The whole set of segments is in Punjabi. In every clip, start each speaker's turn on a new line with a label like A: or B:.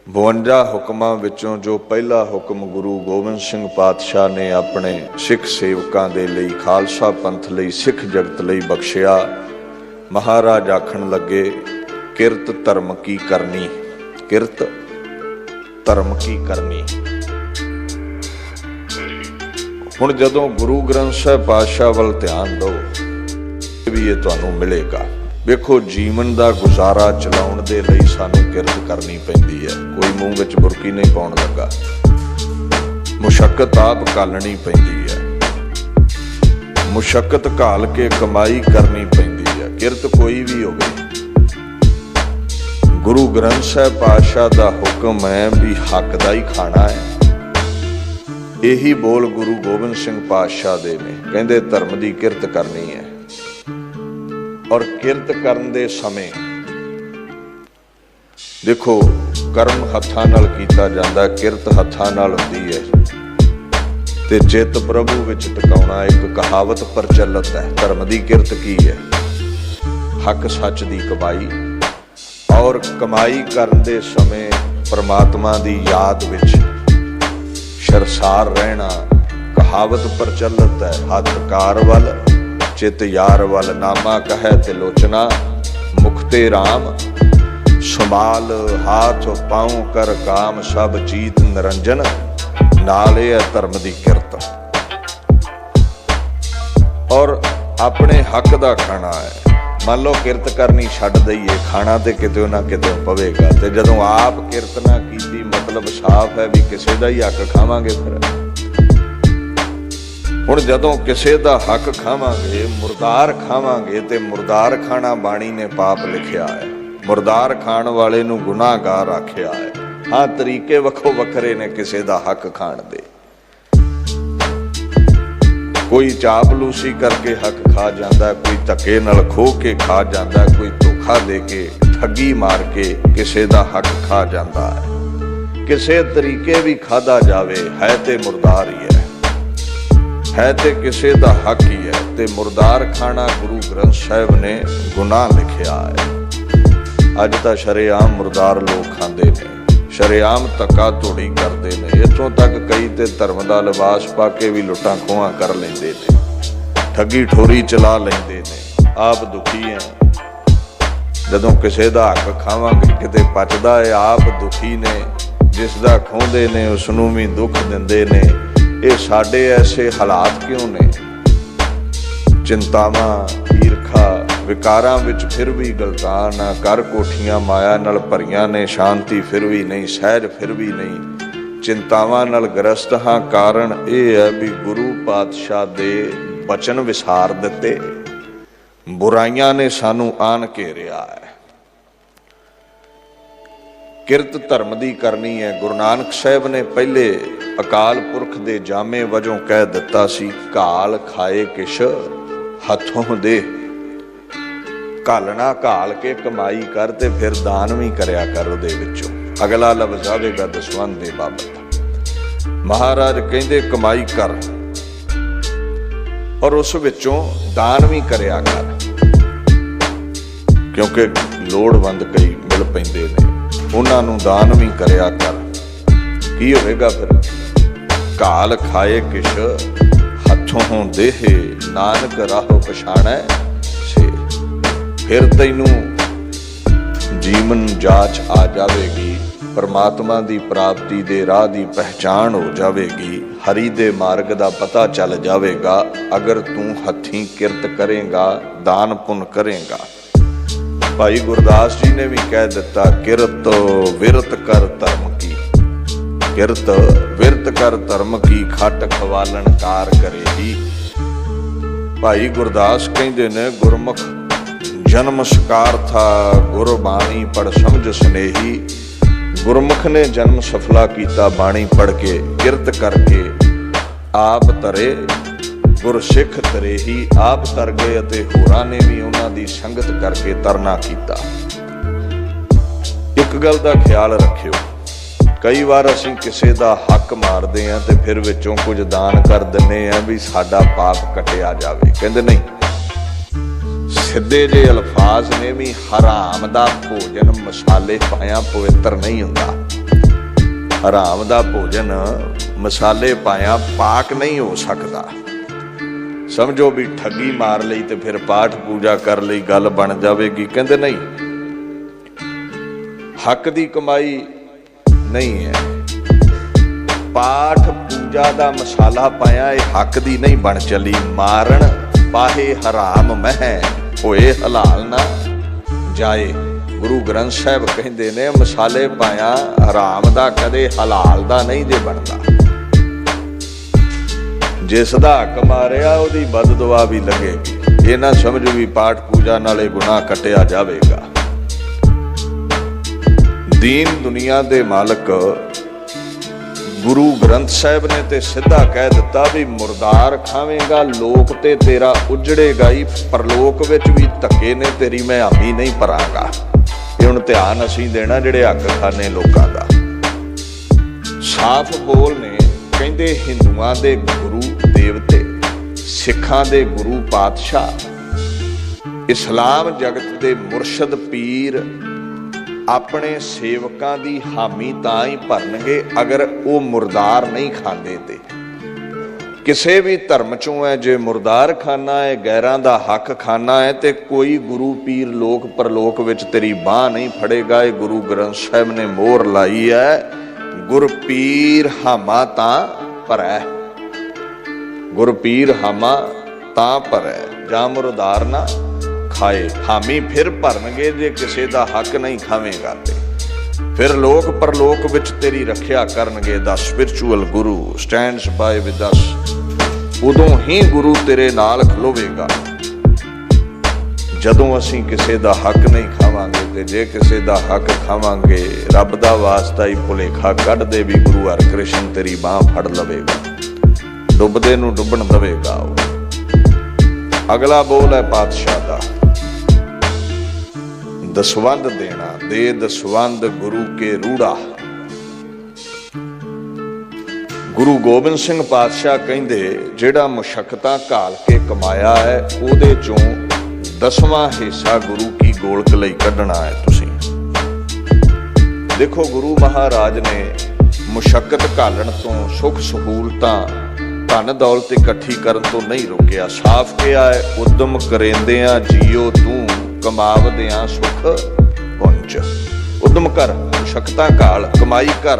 A: 52 ਹੁਕਮਾਂ ਵਿੱਚੋਂ ਜੋ ਪਹਿਲਾ ਹੁਕਮ ਗੁਰੂ ਗੋਬਿੰਦ ਸਿੰਘ ਪਾਤਸ਼ਾਹ ਨੇ ਆਪਣੇ ਸਿੱਖ ਸੇਵਕਾਂ ਦੇ ਲਈ, ਖਾਲਸਾ ਪੰਥ ਲਈ, ਸਿੱਖ ਜਗਤ ਲਈ ਬਖਸ਼ਿਆ, ਮਹਾਰਾਜ ਆਖਣ ਲੱਗੇ ਕਿਰਤ ਧਰਮ ਕੀ ਕਰਨੀ, ਕਿਰਤ ਧਰਮ ਕੀ ਕਰਨੀ। ਹੁਣ ਜਦੋਂ ਗੁਰੂ ਗ੍ਰੰਥ ਸਾਹਿਬ ਪਾਤਸ਼ਾਹ ਵੱਲ ਧਿਆਨ ਦਿਓ ਵੀ ਇਹ ਤੁਹਾਨੂੰ ਮਿਲੇਗਾ। ਵੇਖੋ, ਜੀਵਨ ਦਾ ਗੁਜ਼ਾਰਾ ਚਲਾਉਣ ਦੇ ਲਈ ਸਾਨੂੰ ਕਿਰਤ ਕਰਨੀ ਪੈਂਦੀ ਹੈ। ਕੋਈ ਮੂੰਹ ਵਿੱਚ ਬੁਰਕੀ ਨਹੀਂ ਪਾਉਣ ਲੱਗਾ, ਮੁਸ਼ੱਕਤ ਆਪ ਘਾਲਣੀ ਪੈਂਦੀ ਹੈ। ਮੁਸ਼ੱਕਤ ਘਾਲ ਕੇ ਕਮਾਈ ਕਰਨੀ ਪੈਂਦੀ ਹੈ, ਕਿਰਤ ਕੋਈ ਵੀ ਹੋਵੇ। ਗੁਰੂ ਗ੍ਰੰਥ ਸਾਹਿਬ ਪਾਤਸ਼ਾਹ ਦਾ ਹੁਕਮ ਹੈ ਵੀ ਹੱਕ ਦਾ ਹੀ ਖਾਣਾ ਹੈ। ਇਹੀ ਬੋਲ ਗੁਰੂ ਗੋਬਿੰਦ ਸਿੰਘ ਪਾਤਸ਼ਾਹ ਦੇ ਨੇ, ਕਹਿੰਦੇ ਧਰਮ ਦੀ ਕਿਰਤ ਕਰਨੀ ਹੈ। ਔਰ ਕਿਰਤ ਕਰਨ ਦੇ ਸਮੇਂ ਦੇਖੋ, ਕਰਮ ਹੱਥਾਂ ਨਾਲ ਕੀਤਾ ਜਾਂਦਾ, ਕਿਰਤ ਹੱਥਾਂ ਨਾਲ ਹੁੰਦੀ ਹੈ। ਤੇ ਚਿੱਤ ਪ੍ਰਭੂ ਵਿੱਚ ਟਿਕਾਉਣਾ ਇੱਕ ਕਹਾਵਤ ਪ੍ਰਚਲਿਤ ਹੈ। ਧਰਮ ਦੀ ਕਿਰਤ ਕੀ ਹੈ? ਹੱਕ ਸੱਚ ਦੀ ਕਮਾਈ। ਔਰ ਕਮਾਈ ਕਰਨ ਦੇ ਸਮੇਂ ਪਰਮਾਤਮਾ ਦੀ ਯਾਦ ਵਿੱਚ ਸਰਸਾਰ ਰਹਿਣਾ। ਕਹਾਵਤ ਪ੍ਰਚਲਿਤ ਹੈ, ਹੱਥ ਕਾਰ ਵੱਲ ਚਿਤ ਯਾਰ ਵੱਲ, ਨਾਮਾ ਕਹੈ ਤੇ ਲੋਚਨਾ ਮੁਖ ਤੇ ਰਾਮ, ਸੰਭਾਲ ਹਾਥ ਪਾਉ ਕਰ ਕਾਮ, ਸਭ ਚੀਤ ਨਿਰੰਜਨ, ਨਾਲ ਇਹ ਹੈ ਧਰਮ ਦੀ ਕਿਰਤ। ਔਰ ਆਪਣੇ ਹੱਕ ਦਾ ਖਾਣਾ ਹੈ। ਮੰਨ ਲਓ ਕਿਰਤ ਕਰਨੀ ਛੱਡ ਦਈਏ, ਖਾਣਾ ਤੇ ਕਿਤੇ ਨਾ ਕਿਤੇ ਪਵੇਗਾ। ਤੇ ਜਦੋਂ ਆਪ ਕਿਰਤ ਨਾ ਕੀਤੀ, ਮਤਲਬ ਸਾਫ਼ ਹੈ ਵੀ ਕਿਸੇ ਦਾ ਹੀ ਹੱਕ ਖਾਵਾਂਗੇ। ਫਿਰ ਹੁਣ ਜਦੋਂ ਕਿਸੇ ਦਾ ਹੱਕ ਖਾਵਾਂਗੇ, ਮੁਰਦਾਰ ਖਾਵਾਂਗੇ, ਤੇ ਮੁਰਦਾਰ ਖਾਣਾ ਬਾਣੀ ਨੇ ਪਾਪ ਲਿਖਿਆ ਹੈ। ਮੁਰਦਾਰ ਖਾਣ ਵਾਲੇ ਨੂੰ ਗੁਨਾਹਗਾਰ ਆਖਿਆ ਹੈ। ਹਾਂ, ਤਰੀਕੇ ਵੱਖੋ ਵੱਖਰੇ ਨੇ ਕਿਸੇ ਦਾ ਹੱਕ ਖਾਣ ਦੇ। ਕੋਈ ਚਾਪਲੂਸੀ ਕਰਕੇ ਹੱਕ ਖਾ ਜਾਂਦਾ, ਕੋਈ ਧੱਕੇ ਨਾਲ ਖੋਹ ਕੇ ਖਾ ਜਾਂਦਾ, ਕੋਈ ਧੋਖਾ ਦੇ ਕੇ, ਠੱਗੀ ਮਾਰ ਕੇ ਕਿਸੇ ਦਾ ਹੱਕ ਖਾ ਜਾਂਦਾ ਹੈ। ਕਿਸੇ ਤਰੀਕੇ ਵੀ ਖਾਧਾ ਜਾਵੇ, ਹੈ ਤੇ ਮੁਰਦਾਰ ਹੀ ਹੈ ਤੇ ਕਿਸੇ ਦਾ ਹੱਕ ਹੀ ਹੈ। ਤੇ ਮੁਰਦਾਰ ਖਾਣਾ ਗੁਰੂ ਗ੍ਰੰਥ ਸਾਹਿਬ ਨੇ ਗੁਨਾਹ ਲਿਖਿਆ ਹੈ। ਅੱਜ ਤਾਂ ਸ਼ਰੇਆਮ ਮੁਰਦਾਰ ਲੋਕ ਖਾਂਦੇ ਨੇ, ਸ਼ਰੇਆਮ ਧੱਕਾ ਧੋੜੀ ਕਰਦੇ ਨੇ। ਇੱਥੋਂ ਤੱਕ ਕਈ ਤੇ ਧਰਮ ਦਾ ਲਿਬਾਸ ਪਾ ਕੇ ਵੀ ਲੁੱਟਾਂ ਖੋਹਾਂ ਕਰ ਲੈਂਦੇ ਨੇ, ਠੱਗੀ ਠੋਰੀ ਚਲਾ ਲੈਂਦੇ ਨੇ। ਆਪ ਦੁਖੀ ਹੈ। ਜਦੋਂ ਕਿਸੇ ਦਾ ਹੱਕ ਖਾਵਾਂਗੇ ਕਿਤੇ ਪਚਦਾ ਹੈ, ਆਪ ਦੁਖੀ ਨੇ। ਜਿਸ ਦਾ ਖੋਹਦੇ ਨੇ ਉਸ ਨੂੰ ਵੀ ਦੁੱਖ ਦਿੰਦੇ ਨੇ। ਇਹ ਸਾਡੇ ਐਸੇ ਹਾਲਾਤ ਕਿਉਂ ਨੇ? ਚਿੰਤਾਵਾਂ, ਈਰਖਾ, ਵਿਕਾਰਾਂ ਵਿੱਚ ਫਿਰ ਵੀ ਗਲਤਾਨ ਆ। ਘਰ ਕੋਠੀਆਂ ਮਾਇਆ ਨਾਲ ਭਰੀਆਂ ਨੇ, ਸ਼ਾਂਤੀ ਫਿਰ ਵੀ ਨਹੀਂ, ਸਹਿਜ ਫਿਰ ਵੀ ਨਹੀਂ। ਚਿੰਤਾਵਾਂ ਨਾਲ ਗ੍ਰਸਤ ਹਾਂ। ਕਾਰਨ ਇਹ ਹੈ ਵੀ ਗੁਰੂ ਪਾਤਸ਼ਾਹ ਦੇ ਬਚਨ ਵਿਸਾਰ ਦਿੱਤੇ। ਬੁਰਾਈਆਂ ਨੇ ਸਾਨੂੰ ਆਣ ਘੇਰਿਆ ਹੈ। ਕਿਰਤ ਧਰਮ ਦੀ ਕਰਨੀ ਹੈ। ਗੁਰੂ ਨਾਨਕ ਸਾਹਿਬ ਨੇ ਪਹਿਲੇ ਅਕਾਲ ਪੁਰਖ ਦੇ ਜਾਮੇ ਵਜੋਂ ਕਹਿ ਦਿੱਤਾ ਸੀ, ਘਾਲ ਖਾਏ ਕਿਛ ਹੱਥੋਂ ਦੇ। ਘਾਲਣਾ ਘਾਲ ਕੇ ਕਮਾਈ ਕਰ ਤੇ ਫਿਰ ਦਾਨ ਵੀ ਕਰਿਆ ਕਰ ਉਹਦੇ ਵਿੱਚੋਂ। ਅਗਲਾ ਲਫ਼ਜ਼ ਆਵੇਗਾ ਦਸਵੰਧ ਦੇ ਬਾਬਤ। ਮਹਾਰਾਜ ਕਹਿੰਦੇ ਕਮਾਈ ਕਰ ਔਰ ਉਸ ਵਿੱਚੋਂ ਦਾਨ ਵੀ ਕਰਿਆ ਕਰ, ਕਿਉਂਕਿ ਲੋੜਵੰਦ ਕਈ ਮਿਲ ਪੈਂਦੇ ਨੇ, ਉਹਨਾਂ ਨੂੰ ਦਾਨ ਵੀ ਕਰਿਆ ਕਰ। ਕੀ ਹੋਵੇਗਾ ਫਿਰ? ਘਾਲ ਖਾਏ ਕਿਛ ਹੱਥੋਂ ਦੇਹ, ਨਾਨਕ ਰਾਹੋ ਪਛਾਣੈ ਸੇ। ਫਿਰ ਤੈਨੂੰ ਜੀਵਨ ਜਾਚ ਆ ਜਾਵੇਗੀ, ਪਰਮਾਤਮਾ ਦੀ ਪ੍ਰਾਪਤੀ ਦੇ ਰਾਹ ਦੀ ਪਹਿਚਾਣ ਹੋ ਜਾਵੇਗੀ, ਹਰੀ ਦੇ ਮਾਰਗ ਦਾ ਪਤਾ ਚੱਲ ਜਾਵੇਗਾ। ਅਗਰ ਤੂੰ ਹੱਥੀਂ ਕਿਰਤ ਕਰੇਗਾ, ਦਾਨ ਪੁੰਨ ਕਰੇਗਾ। ਭਾਈ ਗੁਰਦਾਸ ਜੀ ਨੇ ਵੀ ਕਹਿ ਦਿੱਤਾ, ਕਿਰਤ ਵਿਰਤ ਕਰ ਧਰਮ ਕੀ। ਕਿਰਤ ਵਿਰਤ ਕਰ ਧਰਮ ਕੀ, ਖੱਟ ਖਵਾਲਣ ਕਾਰ ਕਰੇਗੀ। ਭਾਈ ਗੁਰਦਾਸ ਕਹਿੰਦੇ ਨੇ, ਗੁਰਮੁਖ ਜਨਮ ਸਕਾਰ ਥਾ, ਗੁਰਬਾਣੀ ਪੜ ਸਮਝ ਸਨੇਹੀ। ਗੁਰਮੁਖ ਨੇ ਜਨਮ ਸਫਲਾ ਕੀਤਾ ਬਾਣੀ ਪੜ ਕੇ, ਕਿਰਤ ਕਰਕੇ। ਆਪ ਤਰੇ ਗੁਰ ਸਿੱਖ ਤਰੇਹੀ। ਆਪ ਤਰ ਗਏ ਅਤੇ ਹੋਰਾਂ ਨੇ ਵੀ ਉਹਨਾਂ ਦੀ ਸੰਗਤ ਕਰਕੇ ਤਰਨਾ ਕੀਤਾ। ਇੱਕ ਗੱਲ ਦਾ ਖਿਆਲ ਰੱਖਿਓ, ਕਈ ਵਾਰ ਅਸੀਂ ਕਿਸੇ ਦਾ ਹੱਕ ਮਾਰਦੇ ਹਾਂ ਤੇ ਫਿਰ ਵਿੱਚੋਂ ਕੁਝ ਦਾਨ ਕਰ ਦਿੰਦੇ ਹਾਂ ਵੀ ਸਾਡਾ ਪਾਪ ਕੱਟਿਆ ਜਾਵੇ। ਕਹਿੰਦੇ ਨਹੀਂ, ਸਿੱਧੇ ਜਿਹੇ ਅਲਫਾਜ਼ ਨੇ ਵੀ, ਹਰਾਮ ਦਾ ਭੋਜਨ ਮਸਾਲੇ ਪਾਇਆ ਪਵਿੱਤਰ ਨਹੀਂ ਹੁੰਦਾ। हराम दा भोजन मसाले पाया पाक नहीं हो सकता। समझो भी ठगी मार लई ते फिर पाठ पूजा कर लई गल बन जाएगी, कहते नहीं, हक दी कमाई नहीं है। पाठ पूजा दा मसाला पाया ये हक दी नहीं बन चली। मारन पाहे हराम मह होए हलाल ना जाए। गुरु ग्रंथ साहिब कहते ने मसाले पाया हराम दा कदे हलाल दा नहीं जे बनता। जिसदा हक मारिया उहदी बददुआ भी लगेगी। ये ना समझो भी पाठ पूजा नाले गुनाह कटिया जाएगा। दीन दुनिया दे मालक गुरु ग्रंथ साहिब ने ते सीधा कह दिता भी मुर्दार खावेगा लोक ते तेरा उजड़ेगा ही, परलोक विच भी धक्के ने तेरी मैं हामी नहीं भरांगा। ये हुण ध्यान असीं देना जिहड़े हक खाने लोकां दा। साफ बोल ने कहंदे हिंदुआं दे गुरु देवते, सिखां दे गुरु पातशाह, इस्लाम जगत दे मुरशद पीर अपने सेवकां दी हामी तां ही भरनगे अगर वो मुर्दार नहीं खांदे। ते किसी भी धर्म चों है, जे मुर्दार खाना है, गैरां दा हक खाना है, ते कोई गुरु पीर लोक परलोक विच तेरी बांह नहीं फड़ेगा। ये गुरु ग्रंथ साहिब ने मोहर लाई है, गुर पीर हामा तां भरै। गुर पीर हामा तां भरै, जां मुर्दार ना खाए। हामी फिर भरनगे जे किसी दा हक नहीं खावेगा ते फिर लोक परलोक विच तेरी रखिया करनगे। The spiritual Guru stands by with us. उदों ही गुरु तेरे नाल खलोवेगा जदों असीं किसी दा हक नहीं खावांगे। ते जे किसी दा हक खावांगे रब दा वास्ता ही भुलेखा कढ दे भी गुरु हरकृष्ण तेरी बांह फड़ लवेगा, डुबदे नूं डुबण दवेगा। अगला बोल है पातशाह दा, दसवंध देना। दे दसवंध गुरु के रूड़ा। गुरु गोबिंद सिंह पातशाह कहंदे जिहड़ा मुशक्कतां घाल के कमाया है उहदे चों 10वां हिस्सा गुरु की गोलक लई कढना है। तुसीं देखो गुरु महाराज ने मुशक्कत घालण तो, सुख सहूलतां धन दौलत इकट्ठी करन तो नहीं रोकिया। साफ कहा है, उद्यम करेंदियां जियो तू कमावदियां सुख पुंज। उद्यम कर, मुशक्कतां घाल, कमाई कर,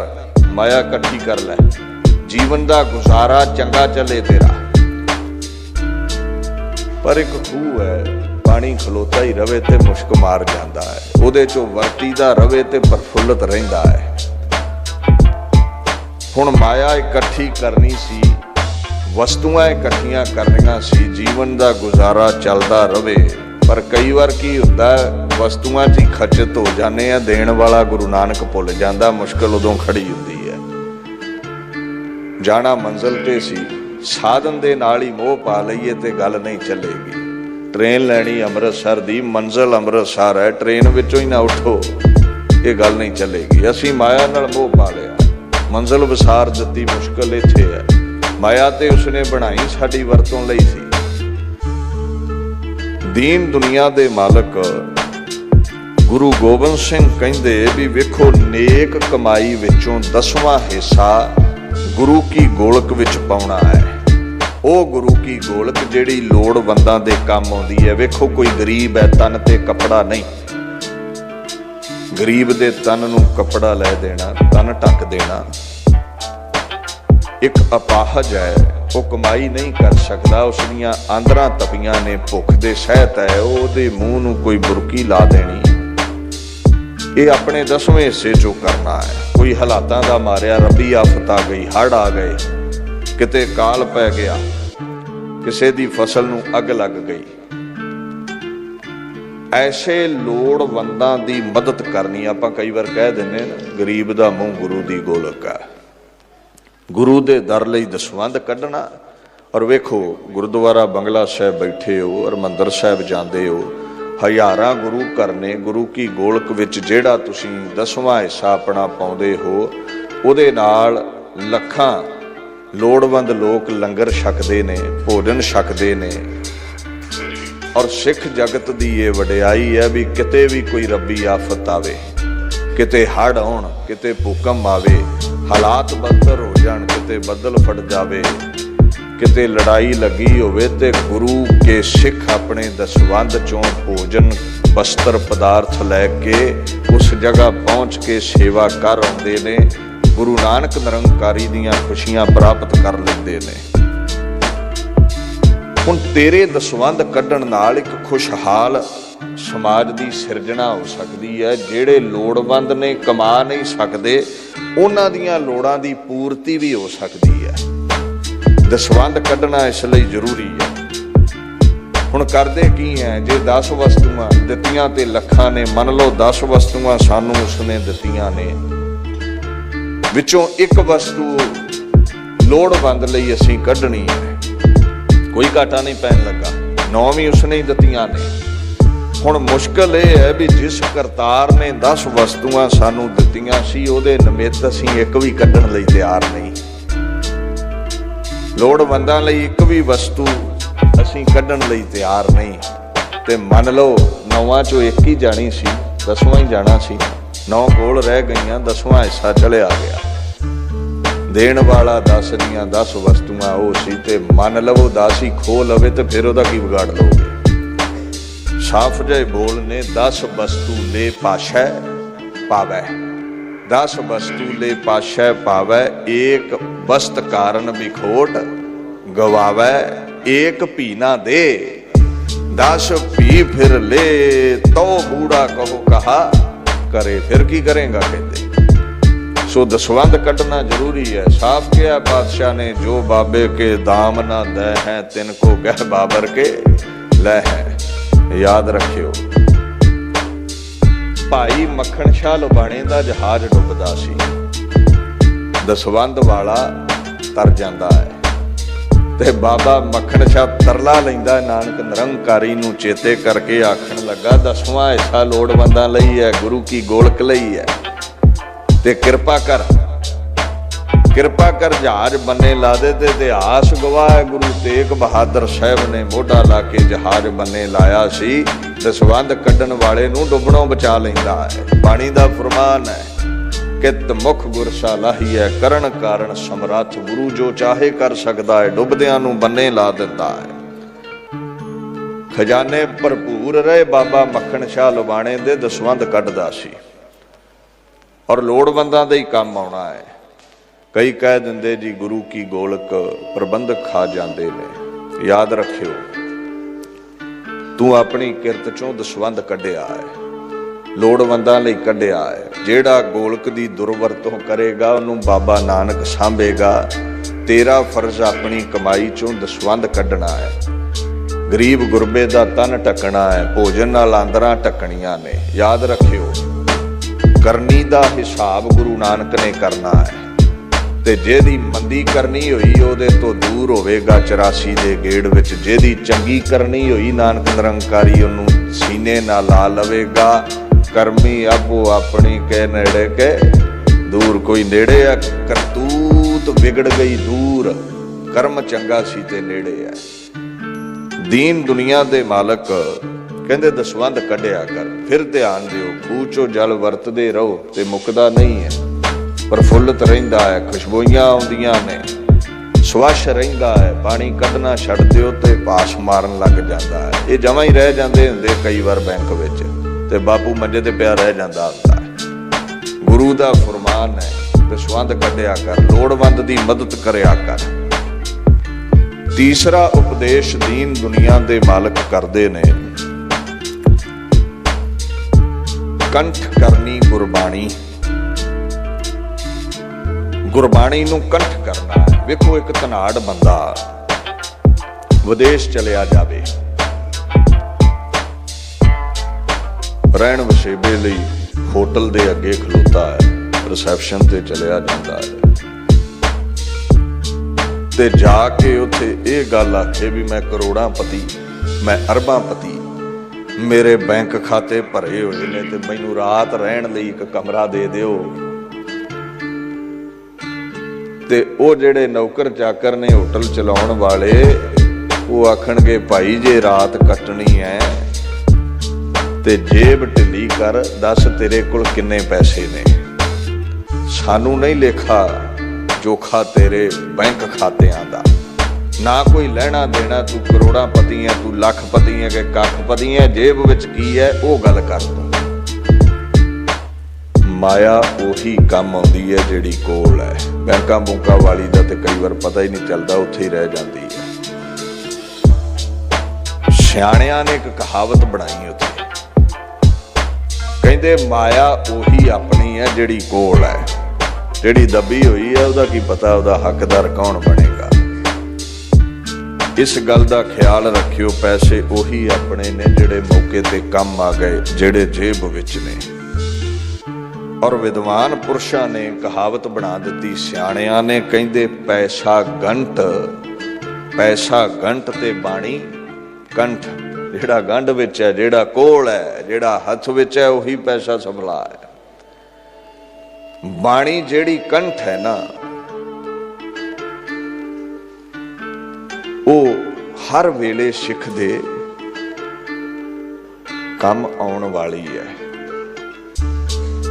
A: माया इकट्ठी कर लै, जीवन दा गुजारा चंगा चले तेरा। पर एक खूह है, पानी खलोता ही रवे ते मुश्क मार जाता है, उहदे चों वरतीदा रवे ते प्रफुल्लत रहिंदा है। हुण माया इकट्ठी करनी सी, वस्तुआं इकट्ठियां करनियां सी, जीवन दा गुजारा चलदा रवे। पर कई बार की हुंदा वस्तुआं 'च ही खचत हो जाने आ, देण वाला गुरु नानक भुल जांदा। मुश्किल उदों खड़ी हुंदी है। जाना मंजिल ते सी, साधन दे नाल ही मोह पा लईए ते गल नहीं चलेगी। ट्रेन लैनी अमृतसर दी, मंजिल अमृतसर है, ट्रेन विचों ही ना उठो, ये गल नहीं चलेगी। असीं माया नाल मोह पा लिया, मंजिल विसार दित्ती, मुश्किल इत्थे है। माया ते उसने बनाई साडी वरतों लई सी। दीन दुनिया दे मालक गुरु गोबिंद सिंह कहंदे भी वेखो नेक कमाई विचों 10वां हिस्सा गुरु की गोलक विच पाउणा है। ओ गुरु की गोलक जिहड़ी लोड़वंदां दे काम आउंदी है। वेखो कोई गरीब है, तन ते कपड़ा नहीं, गरीब दे तन नूं कपड़ा लै देना, तन ढक देना। एक अपाहज है, वो कमाई नहीं कर सकता, उसदियां आंदरां तपियां ने, भुख दे सहत है, ਉਹਦੇ ਮੂੰਹ ਨੂੰ कोई बुरकी ला देनी। ये अपने 10वें हिस्से चो करना है। कोई हालातां दा मारिया रबी आफत आ गई, हड़ आ गए, किते काल पै गया, किसे दी फसल नूं अग लग गई, ऐसे लोड़वंदां दी मदद करनी। आपां कई बार कह दिंदे ना, गरीब दा मूंह गुरु दी गोलक है। गुरु दे दर लई दसवंध कढना। और वेखो गुरुद्वारा बंगला साहिब बैठे हो, हरमंदर साहिब जांदे हो, हज़ारां गुरु घर ने। गुरु की गोलक विच जिहड़ा तुसीं 10वां हिस्सा अपना पाउंदे हो, उहदे नाल लखां लोड़वंद लोक लंगर छकदे ने, भोजन छकदे ने। और सिख जगत दी ये वडियाई है भी किते भी कोई रब्बी आफत आवे, किते हड़ आउण, किते भूकंप आवे, ਹਾਲਾਤ ਬਦਤਰ ਹੋ ਜਾਣ, ਕਿਤੇ ਬੱਦਲ ਫਟ ਜਾਵੇ, ਕਿਤੇ ਲੜਾਈ ਲੱਗੀ ਹੋਵੇ, ਤੇ ਗੁਰੂ ਕੇ ਸਿੱਖ ਆਪਣੇ ਦਸਵੰਧ ਚੋਂ ਭੋਜਨ ਵਸਤਰ ਪਦਾਰਥ ਲੈ ਕੇ ਉਸ ਜਗ੍ਹਾ ਪਹੁੰਚ ਕੇ ਸੇਵਾ ਕਰ ਆਉਂਦੇ ਨੇ। ਗੁਰੂ ਨਾਨਕ ਨਿਰੰਕਾਰੀ ਦੀਆਂ ਖੁਸ਼ੀਆਂ ਪ੍ਰਾਪਤ ਕਰ ਲੈਂਦੇ ਨੇ। ਹੁਣ ਤੇਰੇ ਦਸਵੰਧ ਕੱਢਣ ਨਾਲ ਇੱਕ ਖੁਸ਼ਹਾਲ ਸਮਾਜ ਦੀ ਸਿਰਜਣਾ ਹੋ ਸਕਦੀ ਹੈ। ਜਿਹੜੇ ਲੋੜਵੰਦ ਨੇ, ਕਮਾ ਨਹੀਂ ਸਕਦੇ, ਉਹਨਾਂ ਦੀਆਂ ਲੋੜਾਂ ਦੀ ਪੂਰਤੀ ਵੀ ਹੋ ਸਕਦੀ ਹੈ। ਦਸਵੰਧ ਕੱਢਣਾ ਇਸ ਲਈ ਜ਼ਰੂਰੀ ਹੈ। ਹੁਣ ਕਰਦੇ ਕੀ ਹੈ, ਜੇ 10 ਵਸਤੂਆਂ ਦਿੱਤੀਆਂ ਤੇ ਲੱਖਾਂ ਨੇ, ਮੰਨ ਲਓ 10 ਵਸਤੂਆਂ ਸਾਨੂੰ ਉਸਨੇ ਦਿੱਤੀਆਂ ਨੇ, ਵਿੱਚੋਂ ਇੱਕ ਵਸਤੂ ਲੋੜਵੰਦ ਲਈ ਅਸੀਂ ਕੱਢਣੀ ਹੈ, ਕੋਈ ਘਾਟਾ ਨਹੀਂ ਪੈਣ ਲੱਗਾ, 9 ਵੀ ਉਸਨੇ ਹੀ ਦਿੱਤੀਆਂ ਨੇ। ਹੁਣ ਮੁਸ਼ਕਲ ਇਹ ਹੈ ਵੀ ਜਿਸ ਕਰਤਾਰ ਨੇ 10 ਵਸਤੂਆਂ ਸਾਨੂੰ ਦਿੱਤੀਆਂ ਸੀ, ਉਹਦੇ ਨਿਮਿਤ ਅਸੀਂ ਇੱਕ ਵੀ ਕੱਢਣ ਲਈ ਤਿਆਰ ਨਹੀਂ। ਲੋੜਵੰਦਾਂ ਲਈ ਇੱਕ ਵੀ ਵਸਤੂ ਅਸੀਂ ਕੱਢਣ ਲਈ ਤਿਆਰ ਨਹੀਂ। ਤੇ ਮੰਨ ਲਓ 9 ਚੋਂ ਇੱਕ ਹੀ ਜਾਣੀ ਸੀ, 10ਵਾਂ ਹੀ ਜਾਣਾ ਸੀ, 9 ਕੋਲ ਰਹਿ ਗਈਆਂ, 10ਵਾਂ ਹਿੱਸਾ ਚਲਿਆ ਗਿਆ। ਦੇਣ ਵਾਲਾ 10 ਦੀਆਂ 10 ਵਸਤੂਆਂ ਉਹ ਸੀ, ਤੇ ਮੰਨ ਲਵੋ 10 ਹੀ ਖੋਹ ਲਵੇ ਤੇ ਫਿਰ ਉਹਦਾ ਕੀ ਵਿਗਾੜ ਲਓਗੇ। ਸਾਫ ਜਿਹੇ ਬੋਲ ਨੇ, 10 ਵਸਤੂ ਲੈ ਪਾਸ਼ੈ ਪਾਵੈ, 10 ਵਸਤੂ ਲੈ ਪਾਸ਼ੈ ਪਾਵੈ, ਏਕ ਵਸਤ ਕਾਰਨ ਵਿਖੋਟ ਗਵਾਵੈ, ਏਕ ਭੀ ਨਾ ਦੇ, 10 ਭੀ ਫਿਰ ਲੈ, ਤੋ ਬੂੜਾ ਕਹੋ ਕਹਾ ਕਰੇ, ਫਿਰ ਕੀ ਕਰੇਗਾ ਕਹਿੰਦੇ। ਸੋ ਦਸਵੰਧ ਕੱਢਣਾ ਜ਼ਰੂਰੀ ਹੈ। ਸਾਫ ਕਿਹਾ ਪਾਤਸ਼ਾਹ ਨੇ, ਜੋ ਬਾਬੇ ਕੇ ਦਾਮ ਨਾ ਦੇ ਹੈ, ਤਿੰਨ ਕੋ ਗਹਿ ਬਾਬਰ ਕੇ ਲੈ ਹੈ। ਯਾਦ ਰੱਖਿਓ, ਭਾਈ ਮੱਖਣ ਸ਼ਾਹ ਲੁਬਾਣੇ ਦਾ ਜਹਾਜ਼ ਡੁੱਬਦਾ ਸੀ, ਦਸਵੰਧ ਵਾਲਾ ਤਰ ਜਾਂਦਾ ਹੈ, ਤੇ ਬਾਬਾ ਮੱਖਣ ਸ਼ਾਹ ਤਰਲਾ ਲੈਂਦਾ ਨਾਨਕ ਨਿਰੰਕਾਰੀ ਨੂੰ ਚੇਤੇ ਕਰਕੇ, ਆਖਣ ਲੱਗਾ 10ਵਾਂ ਹਿੱਸਾ ਲੋੜਵੰਦਾਂ ਲਈ ਹੈ, ਗੁਰੂ ਕੀ ਗੋਲਕ ਲਈ ਹੈ, ਤੇ ਕਿਰਪਾ ਕਰ ਜਹਾਜ਼ ਬੰਨੇ ਲਾ ਦੇ। ਤੇ ਇਤਿਹਾਸ ਗਵਾਹ ਹੈ, ਗੁਰੂ ਤੇਗ ਬਹਾਦਰ ਸਾਹਿਬ ਨੇ ਮੋਢਾ ਲਾ ਕੇ ਜਹਾਜ਼ ਬੰਨੇ ਲਾਇਆ ਸੀ। ਦਸਵੰਧ ਕੱਢਣ ਵਾਲੇ ਨੂੰ ਡੁੱਬਣੋਂ ਬਚਾ ਲੈਂਦਾ ਹੈ। ਬਾਣੀ ਦਾ ਫਰਮਾਨ ਹੈ, ਕਿਤ ਮੁਖ ਗੁਰਸਾ ਲਾਹੀਐ, ਕਰਨ ਕਾਰਨ ਸਮਰੱਥ, ਗੁਰੂ ਜੋ ਚਾਹੇ ਕਰ ਸਕਦਾ ਹੈ। ਡੁੱਬਦਿਆਂ ਨੂੰ ਬੰਨੇ ਲਾ ਦਿੰਦਾ ਹੈ। ਖਜ਼ਾਨੇ ਭਰਪੂਰ ਰਹੇ। ਬਾਬਾ ਮੱਖਣ ਸ਼ਾਹ ਲੁਬਾਣੇ ਦੇ ਦਸਵੰਧ ਕੱਢਦਾ ਸੀ, ਔਰ ਲੋੜਵੰਦਾਂ ਦੇ ਹੀ ਕੰਮ ਆਉਣਾ ਹੈ। ਕਈ ਕਹਿ ਦਿੰਦੇ ਜੀ ਗੁਰੂ ਕੀ ਗੋਲਕ ਪ੍ਰਬੰਧਕ ਖਾ ਜਾਂਦੇ ਨੇ। ਯਾਦ ਰੱਖਿਓ, ਤੂੰ ਆਪਣੀ ਕਿਰਤ ਚੋਂ ਦਸਵੰਧ ਕੱਢਿਆ ਹੈ, ਲੋੜਵੰਦਾਂ ਲਈ ਕੱਢਿਆ ਹੈ। ਜਿਹੜਾ ਗੋਲਕ ਦੀ ਦੁਰਵਰਤੋਂ ਕਰੇਗਾ ਉਹਨੂੰ ਬਾਬਾ ਨਾਨਕ ਸਾਂਭੇਗਾ। ਤੇਰਾ ਫਰਜ਼ ਆਪਣੀ ਕਮਾਈ ਚੋਂ ਦਸਵੰਧ ਕੱਢਣਾ ਹੈ। ਗਰੀਬ ਗੁਰਬੇ ਦਾ ਤਨ ਢੱਕਣਾ ਹੈ, ਭੋਜਨ ਨਾਲ ਆਂਦਰਾਂ ਢੱਕਣੀਆਂ ਨੇ। ਯਾਦ ਰੱਖਿਓ, ਕਰਨੀ ਦਾ ਹਿਸਾਬ ਗੁਰੂ ਨਾਨਕ ਨੇ ਕਰਨਾ ਹੈ, ਤੇ ਜਿਹਦੀ ਮੰਦੀ ਕਰਨੀ ਹੋਈ ਉਹਦੇ ਤੋਂ ਦੂਰ ਹੋਵੇਗਾ 84 ਦੇ ਗੇੜ ਵਿੱਚ। ਜਿਹਦੀ ਚੰਗੀ ਕਰਨੀ ਹੋਈ ਨਾਨਕ ਨਿਰੰਕਾਰੀ ਉਹਨੂੰ ਸੀਨੇ ਨਾਲ ਲਾ ਲਵੇਗਾ। ਕਰਮੀ ਆਪੋ ਆਪਣੀ ਕੇ ਨੇੜੇ ਕੇ ਦੂਰ, ਕੋਈ ਨੇੜੇ ਆ ਕਰਤੂਤ ਵਿਗੜ ਗਈ ਦੂਰ, ਕਰਮ ਚੰਗਾ ਸੀ ਤੇ ਨੇੜੇ ਹੈ। ਦੀਨ ਦੁਨੀਆ ਦੇ ਮਾਲਕ ਕਹਿੰਦੇ ਦਸਵੰਧ ਕੱਢਿਆ ਕਰ। ਫਿਰ ਧਿਆਨ ਦਿਓ, ਖੂਹ ਚੋਂ ਜਲ ਵਰਤਦੇ ਰਹੋ ਤੇ ਮੁੱਕਦਾ ਨਹੀਂ ਹੈ, ਪ੍ਰਫੁੱਲਤ ਰਹਿੰਦਾ ਹੈ, ਖੁਸ਼ਬੂਆਂ ਆਉਂਦੀਆਂ ਨੇ, ਸਵੱਛ ਰਹਿੰਦਾ ਹੈ। ਪਾਣੀ ਕੱਢਣਾ ਛੱਡ ਦਿਓ ਤੇ ਪਾਸ ਮਾਰਨ ਲੱਗ ਜਾਂਦਾ ਹੈ। ਇਹ ਜਮਾਂ ਹੀ ਰਹਿ ਜਾਂਦੇ ਹੁੰਦੇ ਕਈ ਵਾਰ ਬੈਂਕ ਵਿੱਚ, ਤੇ ਬਾਪੂ ਮੰਜੇ ਤੇ ਪਿਆ ਰਹਿ ਜਾਂਦਾ ਹੁੰਦਾ ਹੈ। ਗੁਰੂ ਦਾ ਫਰਮਾਨ ਹੈ, ਦਸਵੰਧ ਕੱਢਿਆ ਕਰ, ਲੋੜਵੰਦ ਦੀ ਮਦਦ ਕਰਿਆ ਕਰ। ਤੀਸਰਾ ਉਪਦੇਸ਼ ਦੀਨ ਦੁਨੀਆ ਦੇ ਮਾਲਕ ਕਰਦੇ ਨੇ, ਕੰਠ ਕਰਨੀ ਗੁਰਬਾਣੀ। ਗੁਰਬਾਣੀ ਨੂੰ ਕੰਠ ਕਰਨਾ ਹੈ। ਵੇਖੋ, ਇੱਕ ਧਨਾੜ ਬੰਦਾ ਵਿਦੇਸ਼ ਚਲਿਆ ਜਾਵੇ, ਰਹਿਣ ਵਸੇਬੇ ਲਈ ਹੋਟਲ ਦੇ ਅੱਗੇ ਖਲੋਤਾ ਹੈ, ਰਿਸੈਪਸ਼ਨ ਤੇ ਚਲਿਆ ਜਾਂਦਾ ਹੈ, ਤੇ ਜਾ ਕੇ ਉੱਥੇ ਇਹ ਗੱਲ ਆਖੇ ਵੀ ਮੈਂ ਕਰੋੜਾਂ ਪਤੀ, ਮੈਂ ਅਰਬਾਂ ਪਤੀ, ਮੇਰੇ ਬੈਂਕ ਖਾਤੇ ਭਰੇ ਹੋਏ ਨੇ, ਤੇ ਮੈਨੂੰ ਰਾਤ ਰਹਿਣ ਲਈ ਇੱਕ ਕਮਰਾ ਦੇ ਦਿਓ। ਤੇ ਉਹ ਜਿਹੜੇ ਨੌਕਰ ਚਾਕਰ ਨੇ ਹੋਟਲ ਚਲਾਉਣ ਵਾਲੇ, ਉਹ ਆਖਣਗੇ ਭਾਈ ਜੇ ਰਾਤ ਕੱਟਣੀ ਹੈ ਤੇ ਜੇਬ ਢਿੱਲੀ ਕਰ, ਦੱਸ ਤੇਰੇ ਕੋਲ ਕਿੰਨੇ ਪੈਸੇ ਨੇ। सानू नहीं लेखा जोखा तेरे बैंक खातियां दा, ना कोई लैना देना, तू करोड़ां पति है, तू लख पति है कि कख पति है, जेब विच की है वो गल कर तू। माया उही काम आउंदी है जिहड़ी कोल है, बैंकां बुंकां वाली दा ते कई वार पता ही नहीं चलदा, उत्थे ही रह जांदी है। सियाणियां ने एक कहावत बनाई उत्थे, कहंदे माया उही अपनी है जिहड़ी कोल है, जिहड़ी दबी हुई है उहदा की पता उहदा हकदार कौन बनेगा। इस गल का ख्याल रखियो, पैसे उही अपने ने जिहड़े मौके ते कम आ गए, जिहड़े जेब विच ने। और विद्वान पुरुषां ने कहावत बना दी, सियाणियां ने, कहंदे पैसा गंढ ते बाणी कंठ। जिहड़ा गंढ विच है, जिहड़ा कोल है, जिहड़ा हथ विच है, उही पैसा सबला है। बाणी जिहड़ी कंठ है ना, वो हर वेले सिख दे कम आउण वाली है।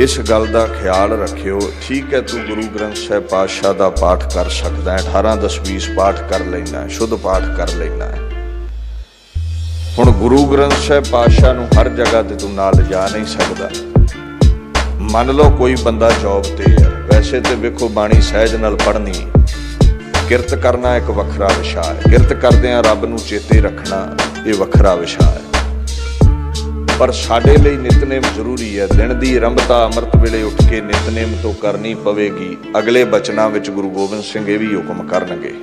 A: इस गल का ख्याल रखियो। ठीक है, तू गुरु ग्रंथ साहिब पातशाह का पाठ कर सकता है, 18 10 20 पाठ कर लेना है, शुद्ध पाठ कर लेना है। हुण गुरु ग्रंथ साहिब पातशाह नूं हर जगह ते तू नाल लिजा नहीं सकता। मन लो कोई बंदा जॉब ते है, वैसे तो वेखो बाणी सहज नाल पढ़नी, किरत करना एक वखरा विशा है, किरत करदिआं रब नूं चेते रखना ये वखरा विशा है। पर साडे लई नितनेम जरूरी है। दिन दी आरंभता अमृत वेले उठ के नितनेम तो करनी पवेगी। अगले बचनां विच गुरु गोबिंद सिंह ये भी हुक्म करनगे,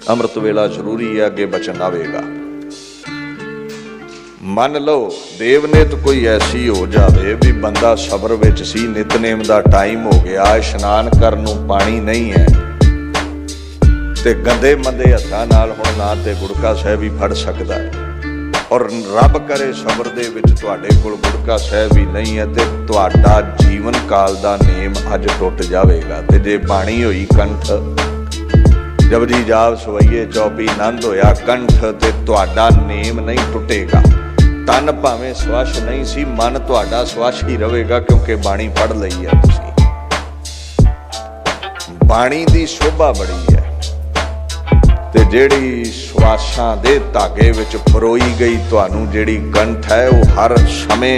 A: अमृत वेला जरूरी है, अगे बचन आवेगा। मन लो देवनेत कोई ऐसी हो जावे भी बंदा सबर विच सी, नितनेम दा टाइम हो गया, इशनान करन नूं पानी नहीं है, ते गंदे मंदे हत्थां नाल हुण ना ते गुड़का साहिब ही फड़ सकदा है, और रब करे सबर दे विच तुहाडे कोल गुड़का साहिब ही नहीं है, ते तुहाडा जीवन काल दा नेम अज टुट जावेगा। ते जे बाणी होई कंठ, जपजी जाप सवैये चौपी नंद होया कंठ, ते तुहाडा नेम नहीं टुटेगा। तन भावें स्वश नहीं सी, मन तुहाडा स्वश ही रहेगा, क्योंकि बाणी पढ़ लई है तुसीं। बाणी दी शोभा बड़ी है, ते जेड़ी श्वासां दे धागे विच परोई गई तुहानूं जेड़ी कंठ है, वो हर समय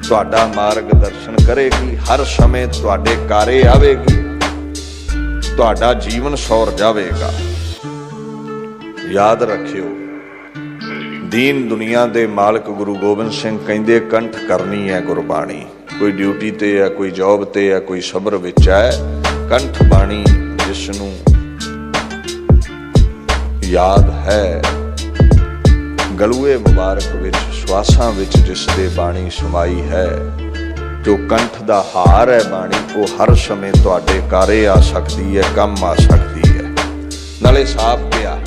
A: तुहाडा मार्गदर्शन करेगी, हर समय तुहाडे कारे आवेगी, तुहाडा जीवन सौर जावेगा। याद रखियो, दीन दुनिया दे मालक गुरु गोबिंद सिंह कहंदे कंठ करनी है गुरबाणी। कोई ड्यूटी ते है, कोई जॉब ते है, कोई सबर विच है, कंठ बाणी जिसनूं याद है, गलूए मुबारक विच श्वासां विच जिसदे बाणी समाई है, जो कंठ दा हार है बाणी, वो हर समय तुहाडे कारे आ सकदी है, कम आ सकदी है। नाले साफ पिया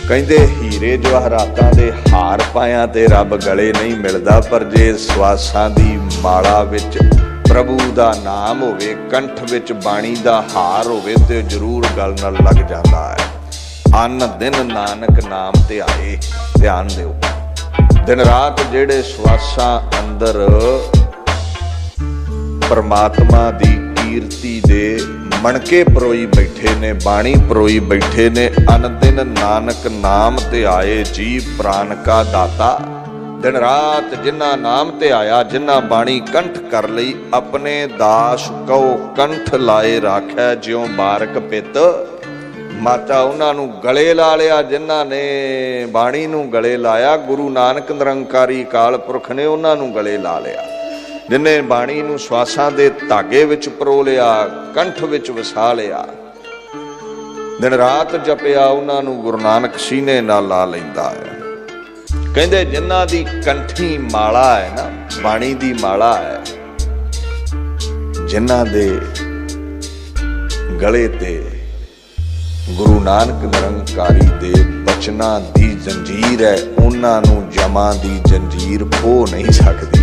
A: कहंदे हीरे जवाहरातां दे हार पाया ते रब गले नहीं मिलदा, पर जे श्वासां दी माला विच प्रभु दा नाम होवे, कंठ विच बाणी दा हार होवे, ते जरूर गल नाल लग जांदा है। अन दिन नानक नाम ते आए, ध्यान दिओ। दिन रात जेड़े श्वासां अंदर परमात्मा दी कीर्ति दे मणके परोई बैठे ने, बाणी परोई बैठे ने, अन दिन नानक नाम ते आए, जी प्राण का दाता। दिन रात जिन्ना नाम ते आया, जिन्ना बाणी कंठ कर लई, अपने दास कहो कंठ लाए राखै, ज्यों बारक पित माता। उन्होंने गले ला लिया, जिन्हों ने बाणी नूं गले लाया, गुरु नानक निरंकारी काल पुरख ने उन्होंने गले ला लिया। जिन्हें बाणी नूं श्वासां दे धागे विच परो लिया, कंठ विच वसा लिया, दिन रात जपिया, उन्होंने गुरु नानक सीने नाल ला लैंदा है। कहंदे जिन्हां दी कंठी माला है ना, बाणी दी माला है, जिन्हां दे गले ते गुरु नानक निरंकारी दे बचना दी जंजीर है, उन्होंने जमा दी जंजीर खो नहीं सकती,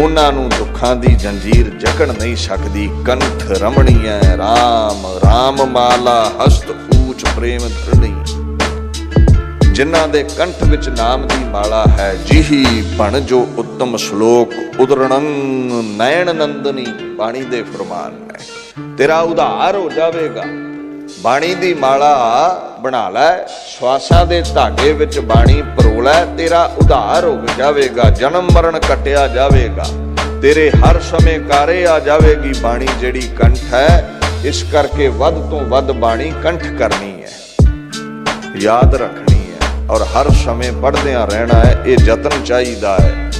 A: उन्होंने दुखां दी जंजीर जकड़ नहीं सकती। कंठ रमणी है राम राम माला, हस्त ऊच प्रेम धरणी। जिन्हां दे कंठ विच नाम दी माला है, जिही बण जो उत्तम उत्तम श्लोक उदरणं नैन नंदनी बाणी दे फरमान ने। तेरा उधार हो जाएगा। बाणी दी माला बना लै, श्वासां दे धागे विच बाणी परो लै, तेरा उधार हो जाएगा। जन्म मरण कटिया जाएगा। तेरे हर समय कारे आ जाएगी बाणी जिहड़ी कंठ है। इस करके वध तो वध बाणी कंठ करनी है, याद रखनी है और हर समय पढ़दियां रहना है। ये जतन चाहिदा है।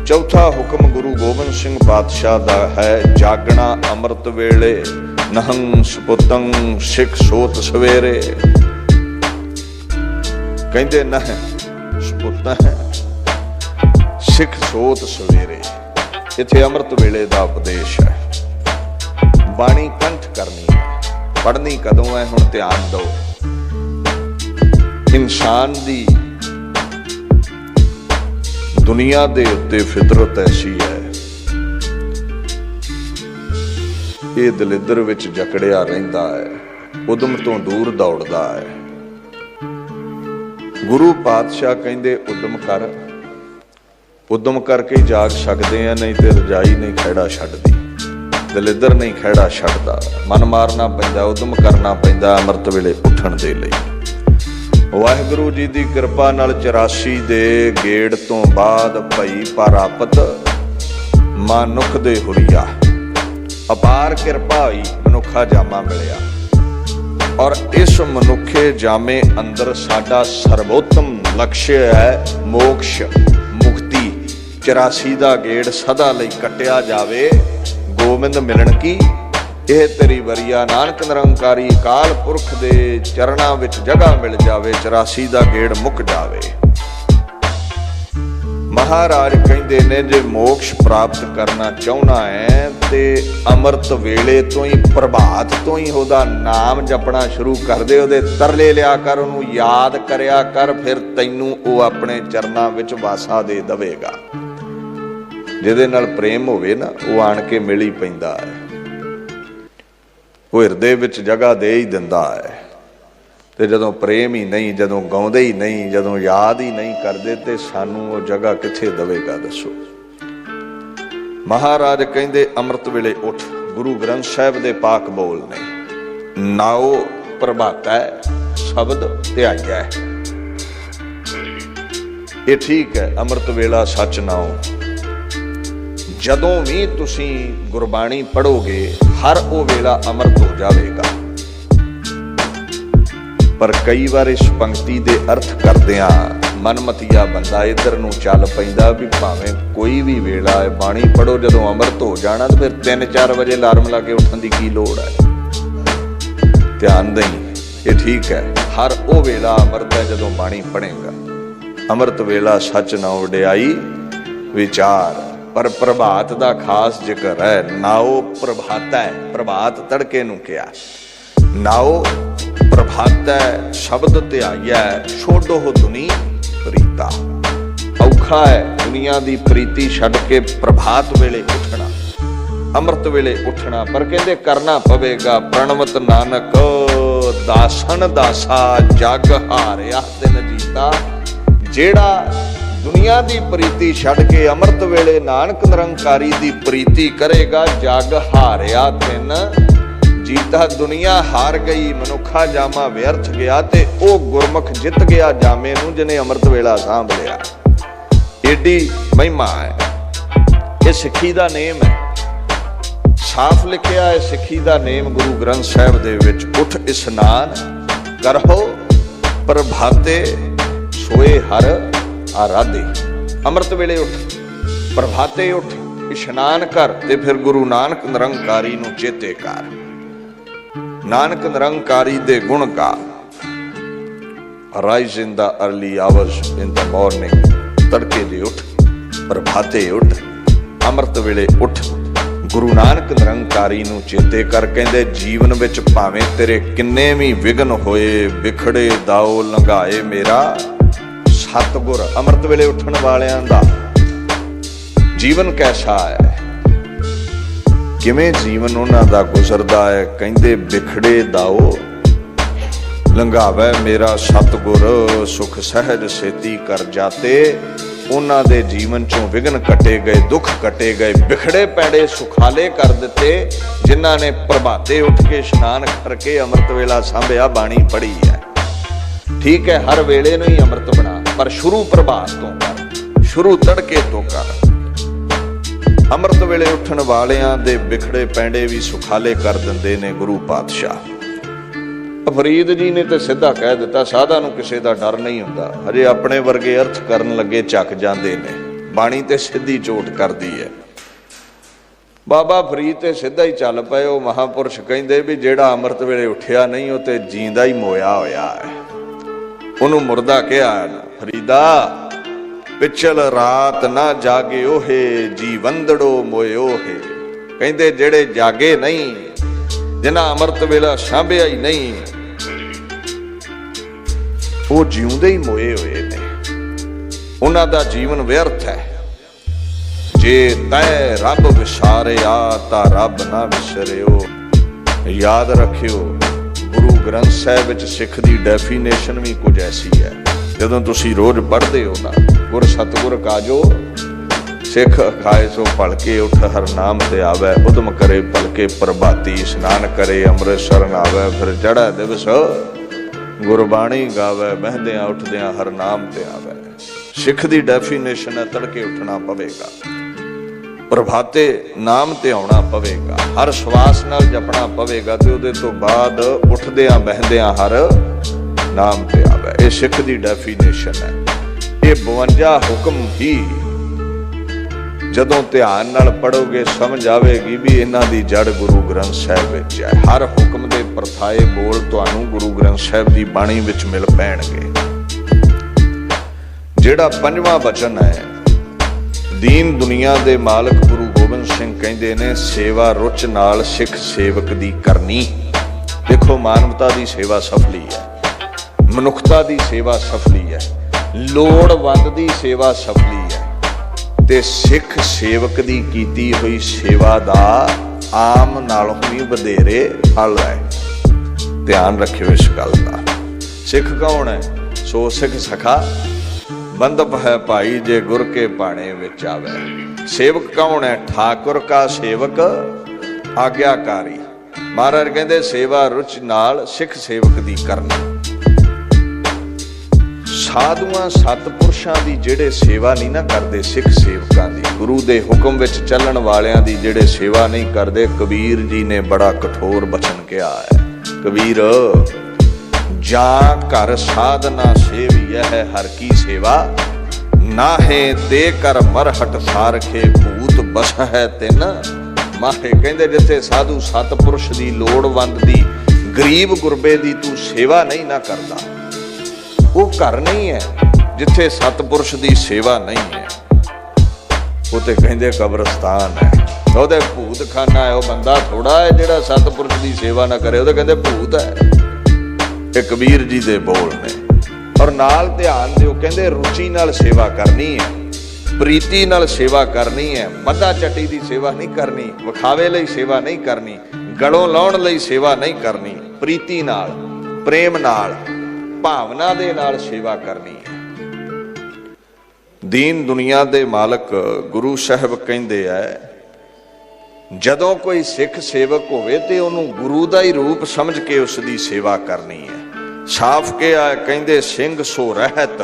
A: चौथा हुक्म गुरु गोबिंद सिंह पातशाह दा है, जागना अमृत वेले नहं सपुतं सिख सोत सवेरे। कहते नह सपुत सिख सोत सवेरे। इत्थे अमृत वेले दा उपदेश है। बाणी कंठ करनी है। पढ़नी कदों है? हुण ध्यान दो। इंसान दी दुनिया दे उत्ते फितरत ऐसी है, ये दलिद्र विच जकड़िया रहिंदा है, उदम तो दूर दौड़दा है। गुरु पातशाह कहंदे उदम कर। उदम करके जाग सकते हैं, नहीं तो रजाई नहीं खैड़ा छड्डदी। दलिद्र नहीं खैड़ा छड्डदा। मन मारना पैंदा, उदम करना पैंदा अमृत वेले उठण दे लई। वाहिगुरू जी दी किरपा नाल 84 दे गेड़ तो बाद भई प्राप्त मानुख दे हुरिया। अपार किरपा होई, मनुखा जामा मिलिया और इस मनुखे जामे अंदर साडा सर्वोत्तम लक्ष्य है मोक्ष मुक्ति। 84 दा गेड़ सदा लई कटिया जावे, गोबिंद मिलन की यह तेरी वरिया। नानक निरंकारी काल पुरख दे चरणा विच जगह मिल जावे, 84 दा गेड़ मुक जावे। महाराज कहंदे ने जे मोक्ष प्राप्त करना चाहना है ते अमृत वेले तो ही प्रभात तो ही ओदा नाम जपना शुरू कर दे। ओदे तरले लिया कर, ओनू याद करया कर, फिर तैनू ओ अपने चरना विच वासा दे दवेगा। जिहदे नाल प्रेम होवे ना, वो आण के मिल ही पैंदा है। वो हिरदे विच जगह दे ही दिंदा है। ते जदों प्रेम ही नहीं, जदों गाउंदे ही नहीं, जदों याद ही नहीं करदे, ते सानू वो जगह किथे दवेगा दसो। महाराज कहंदे अमृत वेले उठ। गुरु ग्रंथ साहिब दे पाक बोल ने, नाओ प्रभाता शब्द ध्याया है। ये ठीक है, अमृत वेला सच नाओ। जदों भी तुसी गुरबाणी पढ़ोगे हर वो वेला अमृत हो जाएगा। पर कई बार इस पंक्ति दे अर्थ करदियां मनमतिया बंदा इधर नूं चल पैंदा भी भावें कोई भी वेला है बाणी पढ़ो, जदों अमृत हो जाना तो फिर 3-4 बजे अलार्म ला के उठन की की लोड़ है। ध्यान दें, ये ठीक है, हर वो वेला अमृत है जदों बाणी पढ़ेगा। अमृत वेला सच ना उडियाई विचार। पर प्रभात दा खास जिक्र है। नाओ प्रभाता है, प्रभात तड़के नूं किया। नाओ प्रभाता है शब्द ध्याया है, छोड़ो हो दुनी प्रीता। औखा है दुनिया दी प्रीति छड्ड के प्रभात वेले उठना, अमृत वेले उठना। पर कहंदे करना पवेगा। प्रणवत नानक दासन दासा जग हारिया दिन जीता। जेड़ा दुनिया दी प्रीति छड्ड के अमृत वेले नानक निरंकारी दी प्रीति करेगा, जग हारिया दिन जीता। दुनिया हार गई, मनुखा जामा व्यर्थ गया, ते ओ गुरमुख जित गया जामे नूं जिन्हें अमृत वेला सांभ लिया। एडी महिमा है, ये सिੱਖੀ दा नेम है। साफ लिखिया है सिੱਖੀ दा नेम गुरु ग्रंथ साहिब दे विच। उठ इशनान करहो प्रभाते सोए हर आराधे। अमृत वेले उठ, प्रभाते उठ, इशनान कर ते फिर गुरु नानक निरंकारी नूं चेते कर। नानक निरंकारी दे गुण गा। Rise in the early hours in the morning. तड़के दे उठ, प्रभाते उठ, अमृत वेले उठ, गुरु नानक निरंकारी नूं चेते कर। कहंदे जीवन विच भावें तेरे किन्ने भी विघन होए, विखड़े दाओ लंघाए मेरा सतगुर। अमृत वेले उठण वालियां दा जीवन कैसा है, किवें जीवन उन्हां दा गुजरदा है। कहंदे विखड़े दाओ लंघावे मेरा सतगुर, सुख सहज सेती कर जाते ਉਹਨਾਂ ਦੇ ਜੀਵਨ ਚੋਂ ਵਿਘਨ ਕੱਟੇ ਗਏ, ਦੁੱਖ ਕੱਟੇ ਗਏ, ਬਿਖੜੇ ਪੈੜੇ ਸੁਖਾਲੇ ਕਰ ਦਿੱਤੇ, ਜਿਨ੍ਹਾਂ ਨੇ ਪ੍ਰਭਾਤੇ ਉੱਠ ਕੇ ਇਸ਼ਨਾਨ ਕਰਕੇ ਅੰਮ੍ਰਿਤ ਵੇਲਾ ਸਾਂਭਿਆ, ਬਾਣੀ ਪੜ੍ਹੀ ਹੈ। ਠੀਕ ਹੈ, ਹਰ ਵੇਲੇ ਨੂੰ ਹੀ ਅੰਮ੍ਰਿਤ ਬਣਾ, ਪਰ ਸ਼ੁਰੂ ਪ੍ਰਭਾਤ ਤੋਂ ਕਰ, ਸ਼ੁਰੂ ਤੜਕੇ ਤੋਂ ਕਰ। ਅੰਮ੍ਰਿਤ ਵੇਲੇ ਉੱਠਣ ਵਾਲਿਆਂ ਦੇ ਬਿਖੜੇ ਪੈਂਡੇ ਵੀ ਸੁਖਾਲੇ ਕਰ ਦਿੰਦੇ ਨੇ ਗੁਰੂ ਪਾਤਸ਼ਾਹ। ਫਰੀਦ ਜੀ ਨੇ ਤੇ ਸਿੱਧਾ ਕਹਿ ਦਿੱਤਾ, ਸਾਧਾਂ ਨੂੰ ਕਿਸੇ ਦਾ ਡਰ ਨਹੀਂ ਹੁੰਦਾ, ਹਜੇ ਆਪਣੇ ਵਰਗੇ ਅਰਥ ਕਰਨ ਲੱਗੇ ਝੱਕ ਜਾਂਦੇ ਨੇ, ਬਾਣੀ ਤੇ ਸਿੱਧੀ ਚੋਟ ਕਰਦੀ ਹੈ। ਬਾਬਾ ਫਰੀਦ ਤੇ ਸਿੱਧਾ ਹੀ ਚੱਲ ਪਏ। ਉਹ ਮਹਾਂਪੁਰਸ਼ ਕਹਿੰਦੇ ਵੀ ਜਿਹੜਾ ਅੰਮ੍ਰਿਤ ਵੇਲੇ ਉੱਠਿਆ ਨਹੀਂ ਉਹ ਤੇ ਜੀਂਦਾ ਹੀ ਮੋਇਆ ਹੋਇਆ ਹੈ। ਉਹਨੂੰ ਮੁਰਦਾ ਕਿਹਾ, ਫਰੀਦਾ ਪਿਛਲ ਰਾਤ ਨਾ ਜਾਗੇ ਓਹੇ, ਜੀ ਵੰਦੜੋ ਮੋਇਓ ਹੈ। ਕਹਿੰਦੇ ਜਿਹੜੇ ਜਾਗੇ ਨਹੀਂ, ਜਿਨ੍ਹਾਂ ਅੰਮ੍ਰਿਤ ਵੇਲਾ ਸਾਂਭਿਆ ਹੀ ਨਹੀਂ, ਉਹ ਜਿਉਂਦੇ ਹੀ ਮੋਏ ਹੋਏ ਨੇ, ਉਹਨਾਂ ਦਾ ਜੀਵਨ ਵਿਅਰਥ ਹੈ। ਜੇ ਤੈ ਰੱਬ ਵਿਸਾਰਿਆ ਤਾਂ ਰੱਬ ਨਾ ਵਿਸਰਿਓ। ਯਾਦ ਰੱਖਿਓ, ਗੁਰੂ ਗ੍ਰੰਥ ਸਾਹਿਬ ਵਿੱਚ ਸਿੱਖ ਦੀ ਡੈਫੀਨੇਸ਼ਨ ਵੀ ਕੁਝ ਐਸੀ ਹੈ। ਜਦੋਂ ਤੁਸੀਂ ਰੋਜ਼ ਪੜ੍ਹਦੇ ਹੋ ਨਾ, ਗੁਰ ਸਤਿਗੁਰ ਕਾਜੋ ਸਿੱਖ ਖਾਏ ਸੋ ਭਲਕੇ, ਉੱਠ ਹਰ ਨਾਮ ਤੇ ਆਵੈ, ਉਦਮ ਕਰੇ ਭਲਕੇ ਪ੍ਰਭਾਤੀ, ਇਸ਼ਨਾਨ ਕਰੇ ਅੰਮ੍ਰਿਤ ਸ਼ਰਨ ਆਵੈ, ਫਿਰ ਚੜ੍ਹੈ ਦਿਵਸ ਗੁਰਬਾਣੀ ਗਾਵੈ, ਬਹਿੰਦਿਆਂ ਉੱਠਦਿਆਂ ਹਰ ਨਾਮ ਤੇ ਆਵੈ। ਸਿੱਖ ਦੀ ਡੈਫੀਨੇਸ਼ਨ ਹੈ ਤੜਕੇ ਉੱਠਣਾ ਪਵੇਗਾ, ਪ੍ਰਭਾਤੇ ਨਾਮ ਤੇ ਆਉਣਾ ਪਵੇਗਾ, ਹਰ ਸਵਾਸ ਨਾਲ ਜਪਣਾ ਪਵੇਗਾ, ਤੇ ਉਹਦੇ ਤੋਂ ਬਾਅਦ ਉੱਠਦਿਆਂ ਬਹਿੰਦਿਆਂ ਹਰ ਨਾਮ ਤੇ ਆਵੇ। ਇਹ ਸਿੱਖ ਦੀ ਡੈਫੀਨੇਸ਼ਨ ਹੈ। ਇਹ 52 ਹੁਕਮ ਹੀ ਜਦੋਂ ਧਿਆਨ ਨਾਲ ਪੜੋਗੇ ਸਮਝ ਆਵੇਗੀ ਵੀ ਇਹਨਾਂ ਦੀ ਜੜ ਗੁਰੂ ਗ੍ਰੰਥ ਸਾਹਿਬ ਵਿੱਚ ਹੈ। ਹਰ ਹੁਕਮ ਦੇ ਪਰਥਾਏ ਬੋਲ ਤੁਹਾਨੂੰ ਗੁਰੂ ਗ੍ਰੰਥ ਸਾਹਿਬ ਦੀ ਬਾਣੀ ਵਿੱਚ ਮਿਲ ਪੈਣਗੇ। ਜਿਹੜਾ 5ਵਾਂ ਬਚਨ ਹੈ, ਦੀਨ ਦੁਨੀਆ ਦੇ ਮਾਲਕ ਗੁਰੂ ਗੋਬਿੰਦ ਸਿੰਘ ਕਹਿੰਦੇ ਨੇ, ਸੇਵਾ ਰੁਚ ਨਾਲ ਸਿੱਖ ਸੇਵਕ ਦੀ ਕਰਨੀ। ਦੇਖੋ, ਮਾਨਵਤਾ ਦੀ ਸੇਵਾ ਸਫਲੀ ਹੈ, ਮਨੁੱਖਤਾ ਦੀ ਸੇਵਾ ਸਫਲੀ ਹੈ, ਲੋੜਵੰਦ ਦੀ ਸੇਵਾ ਸਫਲੀ ਹੈ, ਤੇ ਸਿੱਖ ਸੇਵਕ ਦੀ ਕੀਤੀ ਹੋਈ ਸੇਵਾ ਦਾ ਆਮ ਨਾਲੋਂ ਵੀ ਵਧੇਰੇ ਫਲ ਹੈ। ਧਿਆਨ ਰੱਖਿਓ ਇਸ ਗੱਲ ਦਾ। ਸਿੱਖ ਕੌਣ ਹੈ? ਸੋ ਸਿੱਖ ਸਖਾ ਬੰਦਪ ਹੈ ਭਾਈ, ਜੇ ਗੁਰ ਕੇ ਭਾਣੇ ਵਿੱਚ ਆਵੇ। ਸੇਵਕ ਕੌਣ ਹੈ? ਠਾਕੁਰ ਕਾ ਸੇਵਕ ਆਗਿਆਕਾਰੀ। ਮਹਾਰਾਜ ਕਹਿੰਦੇ ਸੇਵਾ ਰੁਚ ਨਾਲ ਸਿੱਖ ਸੇਵਕ ਦੀ ਕਰਨੀ। ਸਾਧੂਆਂ ਸਤਪੁਰਸ਼ਾਂ ਦੀ ਜਿਹੜੇ ਸੇਵਾ ਨਹੀਂ ਨਾ ਕਰਦੇ, ਸਿੱਖ ਸੇਵਕਾਂ ਦੀ, ਗੁਰੂ ਦੇ ਹੁਕਮ ਵਿੱਚ ਚੱਲਣ ਵਾਲਿਆਂ ਦੀ ਜਿਹੜੇ ਸੇਵਾ ਨਹੀਂ ਕਰਦੇ, ਕਬੀਰ ਜੀ ਨੇ ਬੜਾ ਕਠੋਰ ਬਚਨ ਕਿਹਾ ਹੈ। ਕਬੀਰ ਜਾਂ ਘਰ ਸਾਧਨਾ ਸੇਵੀਐ ਹਰ ਕੀ ਸੇਵਾ, ਨਾਹੇ ਤੇ ਕਰ ਮਰਹਟ ਸਾਰਖੇ ਭੂਤ ਬਸ ਹੈ ਤਿਨ ਮਾਹੇ। ਕਹਿੰਦੇ ਜਿੱਥੇ ਸਾਧੂ ਸਤਪੁਰਸ਼ ਦੀ, ਲੋੜਵੰਦ ਦੀ, ਗਰੀਬ ਗੁਰਬੇ ਦੀ ਤੂੰ ਸੇਵਾ ਨਹੀਂ ਨਾ ਕਰਦਾ, ਉਹ ਘਰ ਨਹੀਂ ਹੈ। ਜਿੱਥੇ ਸਤਪੁਰਸ਼ ਦੀ ਸੇਵਾ ਨਹੀਂ ਹੈ, ਉਹ ਤੇ ਕਹਿੰਦੇ ਕਬਰਸਤਾਨ ਹੈ, ਉਹਦੇ ਭੂਤ ਖਾਨਾ ਹੈ। ਉਹ ਬੰਦਾ ਥੋੜਾ ਹੈ ਜਿਹੜਾ ਸਤਪੁਰਸ਼ ਦੀ ਸੇਵਾ ਨਾ ਕਰੇ, ਉਹਦੇ ਕਹਿੰਦੇ ਭੂਤ ਹੈ। ਇਹ ਕਬੀਰ ਜੀ ਦੇ ਬੋਲ ਨੇ। ਔਰ ਨਾਲ ਧਿਆਨ ਦਿਓ, ਕਹਿੰਦੇ ਰੁਚੀ ਨਾਲ ਸੇਵਾ ਕਰਨੀ ਹੈ, ਪ੍ਰੀਤੀ ਨਾਲ ਸੇਵਾ ਕਰਨੀ ਹੈ। ਮੱਧਾ ਚੱਟੀ ਦੀ ਸੇਵਾ ਨਹੀਂ ਕਰਨੀ, ਵਿਖਾਵੇ ਲਈ ਸੇਵਾ ਨਹੀਂ ਕਰਨੀ, ਗਲੋਂ ਲਾਉਣ ਲਈ ਸੇਵਾ ਨਹੀਂ ਕਰਨੀ। ਪ੍ਰੀਤੀ ਨਾਲ, ਪ੍ਰੇਮ ਨਾਲ, ਭਾਵਨਾ ਦੇ ਨਾਲ ਸੇਵਾ ਕਰਨੀ ਹੈ। ਦੀਨ ਦੁਨੀਆ ਦੇ ਮਾਲਕ ਗੁਰੂ ਸਾਹਿਬ ਕਹਿੰਦੇ ਆ, ਜਦੋਂ ਕੋਈ ਸਿੱਖ ਸੇਵਕ ਹੋਵੇ ਤੇ ਉਹਨੂੰ ਗੁਰੂ ਦਾ ਹੀ ਰੂਪ ਸਮਝ ਕੇ ਉਸ ਦੀ ਸੇਵਾ ਕਰਨੀ ਹੈ। ਸਾਫ਼ ਕਿਹਾ, ਕਹਿੰਦੇ ਸਿੰਘ ਸੋ ਰਹਿਤ